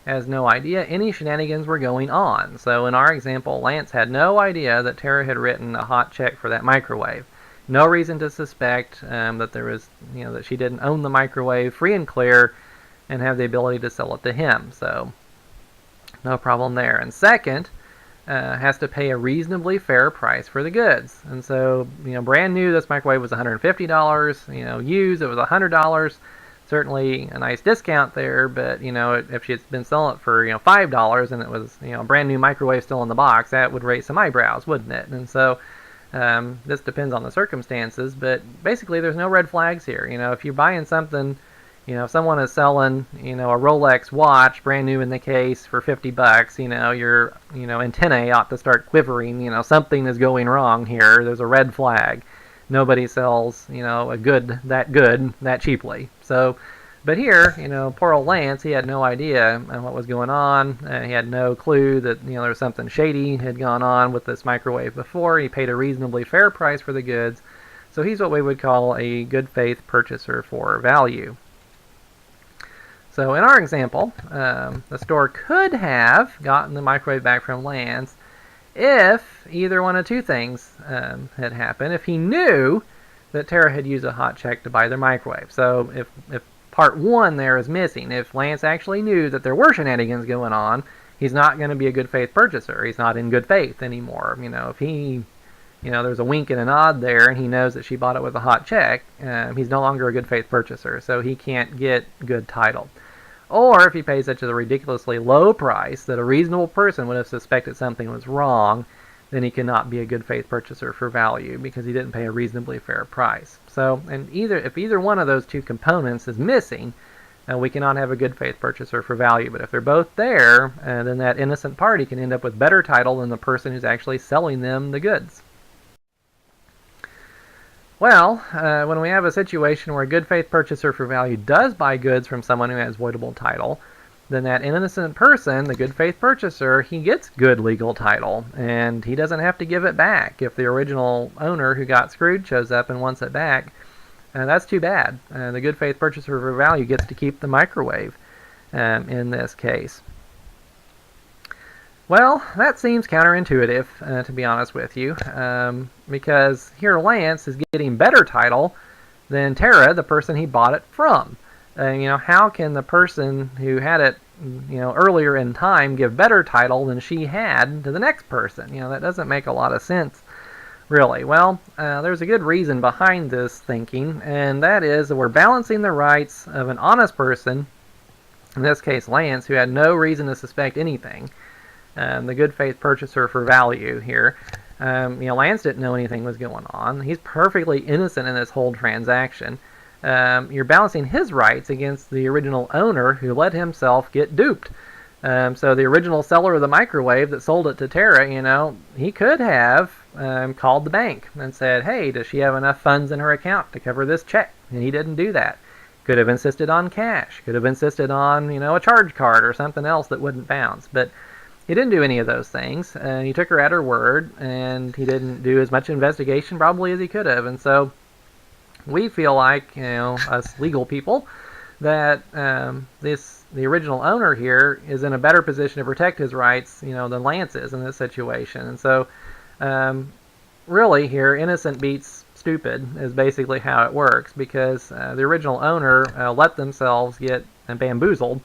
has no idea any shenanigans were going on. So in our example, Lance had no idea that Tara had written a hot check for that microwave. No reason to suspect that there was, that she didn't own the microwave free and clear and have the ability to sell it to him. So no problem there. And second, has to pay a reasonably fair price for the goods. And so, brand new, this microwave was $150. Used, it was $100. Certainly a nice discount there, but if she had been selling it for $5 and it was a brand new microwave still in the box, that would raise some eyebrows, wouldn't it? And so this depends on the circumstances, but basically there's no red flags here. If you're buying something, if someone is selling, a Rolex watch, brand new in the case, for $50, your, antennae ought to start quivering. Something is going wrong here. There's a red flag. Nobody sells, a good that cheaply. So, but here, poor old Lance, he had no idea what was going on. He had no clue that, there was something shady had gone on with this microwave before. He paid a reasonably fair price for the goods. So he's what we would call a good faith purchaser for value. So in our example, the store could have gotten the microwave back from Lance if either one of two things had happened. If he knew that Tara had used a hot check to buy their microwave. So if part one there is missing, if Lance actually knew that there were shenanigans going on, he's not going to be a good faith purchaser. He's not in good faith anymore. If he, there's a wink and a nod there and he knows that she bought it with a hot check, he's no longer a good faith purchaser. So he can't get good title. Or if he pays such a ridiculously low price that a reasonable person would have suspected something was wrong, then he cannot be a good faith purchaser for value because he didn't pay a reasonably fair price. So, if either one of those two components is missing, we cannot have a good faith purchaser for value. But if they're both there, then that innocent party can end up with better title than the person who's actually selling them the goods. Well, when we have a situation where a good faith purchaser for value does buy goods from someone who has voidable title, then that innocent person, the good faith purchaser, he gets good legal title, and he doesn't have to give it back. If the original owner who got screwed shows up and wants it back, that's too bad. The good faith purchaser for value gets to keep the microwave in this case. Well, that seems counterintuitive, to be honest with you, because here Lance is getting better title than Tara, the person he bought it from. How can the person who had it, earlier in time give better title than she had to the next person? That doesn't make a lot of sense, really. Well, there's a good reason behind this thinking, and that is that we're balancing the rights of an honest person, in this case Lance, who had no reason to suspect anything. The good faith purchaser for value here. Lance didn't know anything was going on. He's perfectly innocent in this whole transaction. You're balancing his rights against the original owner who let himself get duped. So the original seller of the microwave that sold it to Tara, he could have called the bank and said, hey, does she have enough funds in her account to cover this check? And he didn't do that. Could have insisted on cash. Could have insisted on, a charge card or something else that wouldn't bounce. But he didn't do any of those things. He took her at her word, and he didn't do as much investigation probably as he could have. And so we feel like, us legal people, that the original owner here is in a better position to protect his rights, than Lance is in this situation. And so really here, innocent beats stupid is basically how it works, because the original owner let themselves get bamboozled.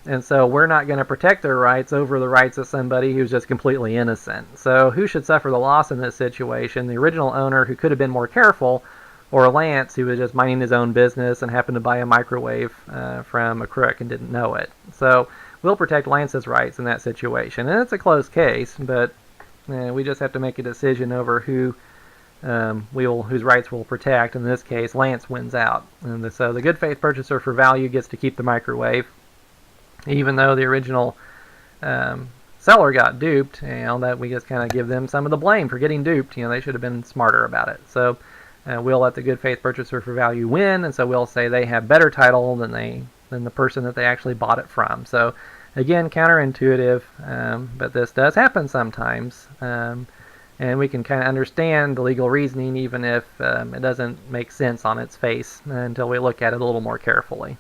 And so we're not going to protect their rights over the rights of somebody who's just completely innocent. So who should suffer the loss in this situation? The original owner, who could have been more careful, or Lance, who was just minding his own business and happened to buy a microwave from a crook and didn't know it. So we'll protect Lance's rights in that situation. And it's a close case, but we just have to make a decision over whose rights we'll protect. In this case, Lance wins out. And so the good faith purchaser for value gets to keep the microwave, even though the original seller got duped. That we just kind of give them some of the blame for getting duped. They should have been smarter about it. So we'll let the good faith purchaser for value win, and so we'll say they have better title than the person that they actually bought it from. So again, counterintuitive, but this does happen sometimes, and we can kind of understand the legal reasoning even if it doesn't make sense on its face until we look at it a little more carefully.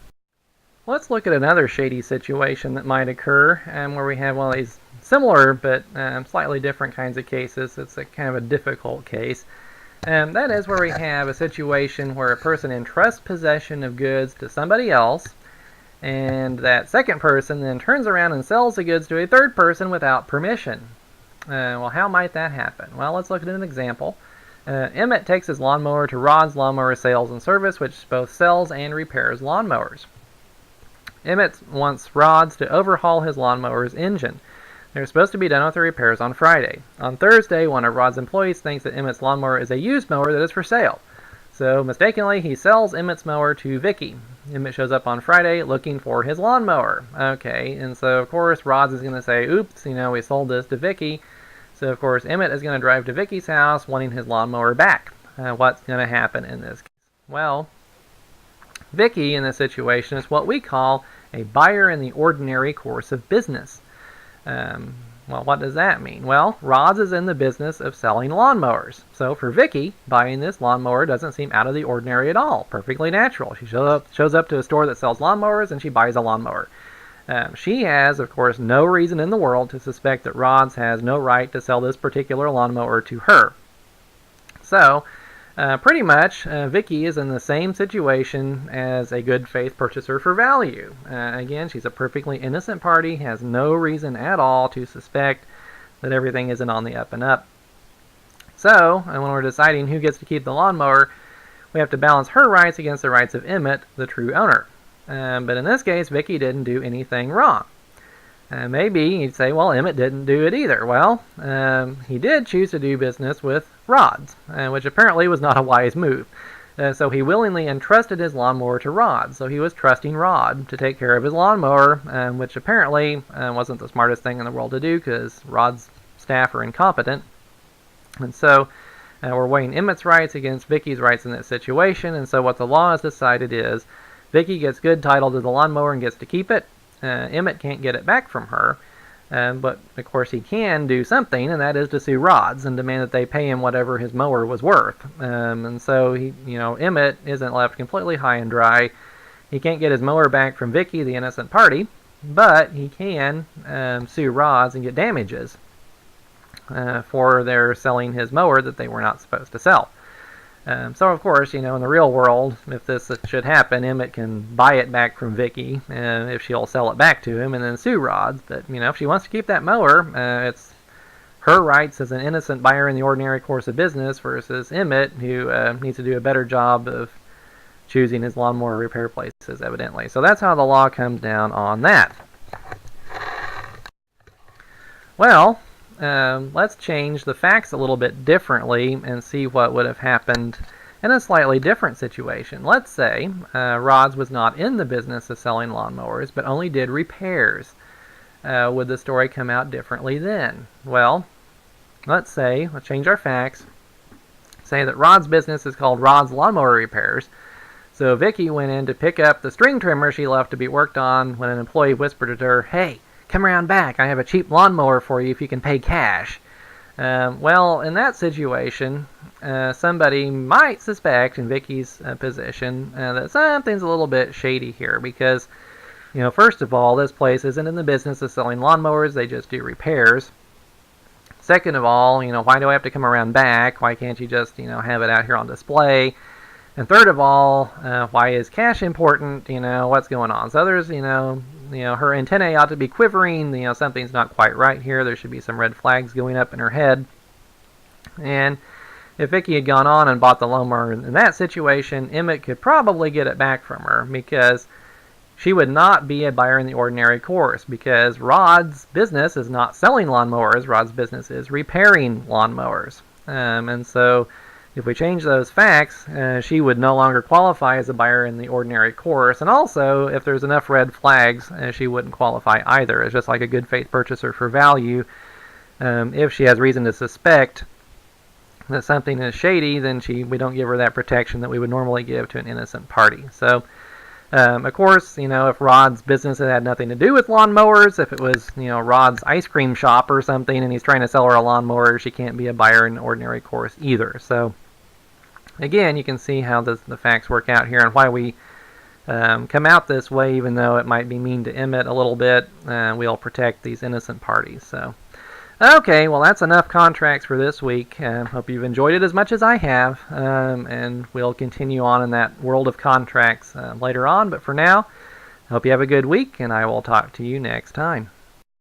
Let's look at another shady situation that might occur, where we have one of these similar but slightly different kinds of cases. It's a kind of a difficult case. That is where we have a situation where a person entrusts possession of goods to somebody else, and that second person then turns around and sells the goods to a third person without permission. Well, how might that happen? Well, let's look at an example. Emmett takes his lawnmower to Rod's Lawnmower Sales and Service, which both sells and repairs lawnmowers. Emmett wants Rod's to overhaul his lawnmower's engine. They're supposed to be done with the repairs on Friday. On Thursday, one of Rod's employees thinks that Emmett's lawnmower is a used mower that is for sale. So, mistakenly, he sells Emmett's mower to Vicky. Emmett shows up on Friday looking for his lawnmower. Okay, and so, of course, Rod's is going to say, oops, we sold this to Vicky. So, of course, Emmett is going to drive to Vicky's house wanting his lawnmower back. What's going to happen in this case? Well, Vicky, in this situation, is what we call a buyer in the ordinary course of business. Well, what does that mean? Well, Rod's is in the business of selling lawnmowers. So for Vicky, buying this lawnmower doesn't seem out of the ordinary at all. Perfectly natural. She shows up to a store that sells lawnmowers and she buys a lawnmower. She has, of course, no reason in the world to suspect that Rod's has no right to sell this particular lawnmower to her. So, pretty much, Vicky is in the same situation as a good faith purchaser for value. Again, she's a perfectly innocent party, has no reason at all to suspect that everything isn't on the up and up. So, when we're deciding who gets to keep the lawnmower, we have to balance her rights against the rights of Emmett, the true owner. But in this case, Vicky didn't do anything wrong. Maybe you'd say, well, Emmett didn't do it either. Well, he did choose to do business with Rod's, which apparently was not a wise move. So he willingly entrusted his lawnmower to Rod. So he was trusting Rod to take care of his lawnmower, which apparently wasn't the smartest thing in the world to do because Rod's staff are incompetent. And so we're weighing Emmett's rights against Vicky's rights in that situation. And so what the law has decided is Vicky gets good title to the lawnmower and gets to keep it. Emmett can't get it back from her. But of course he can do something, and that is to sue Rods and demand that they pay him whatever his mower was worth. And so Emmett isn't left completely high and dry. He can't get his mower back from Vicky, the innocent party, but he can sue Rods and get damages for their selling his mower that they were not supposed to sell. So of course, in the real world, if this should happen, Emmett can buy it back from Vicky if she'll sell it back to him and then sue Rods. But if she wants to keep that mower, it's her rights as an innocent buyer in the ordinary course of business versus Emmett, who needs to do a better job of choosing his lawnmower repair places, evidently. So that's how the law comes down on that. Well, let's change the facts a little bit differently and see what would have happened in a slightly different situation. Let's say Rods was not in the business of selling lawnmowers, but only did repairs. Would the story come out differently then? Well, let's change our facts. Say that Rod's business is called Rod's Lawnmower Repairs. So Vicky went in to pick up the string trimmer she left to be worked on when an employee whispered to her, "Hey, come around back. I have a cheap lawnmower for you if you can pay cash." Well, in that situation, somebody might suspect, in Vicky's position, that something's a little bit shady here because, first of all, this place isn't in the business of selling lawnmowers. They just do repairs. Second of all, why do I have to come around back? Why can't you just, have it out here on display? And third of all, why is cash important? What's going on? So there's, her antennae ought to be quivering. Something's not quite right here. There should be some red flags going up in her head. And if Vicky had gone on and bought the lawnmower in that situation, Emmett could probably get it back from her because she would not be a buyer in the ordinary course because Rod's business is not selling lawnmowers. Rod's business is repairing lawnmowers. And so if we change those facts, she would no longer qualify as a buyer in the ordinary course. And also, if there's enough red flags, she wouldn't qualify either. It's just like a good faith purchaser for value. If she has reason to suspect that something is shady, then we don't give her that protection that we would normally give to an innocent party. So, of course, if Rod's business had nothing to do with lawnmowers, if it was, Rod's ice cream shop or something and he's trying to sell her a lawnmower, she can't be a buyer in the ordinary course either. So, again, you can see how the facts work out here and why we come out this way, even though it might be mean to Emmett a little bit. We'll protect these innocent parties. So, okay, well, that's enough contracts for this week. Hope you've enjoyed it as much as I have, and we'll continue on in that world of contracts later on. But for now, hope you have a good week, and I will talk to you next time.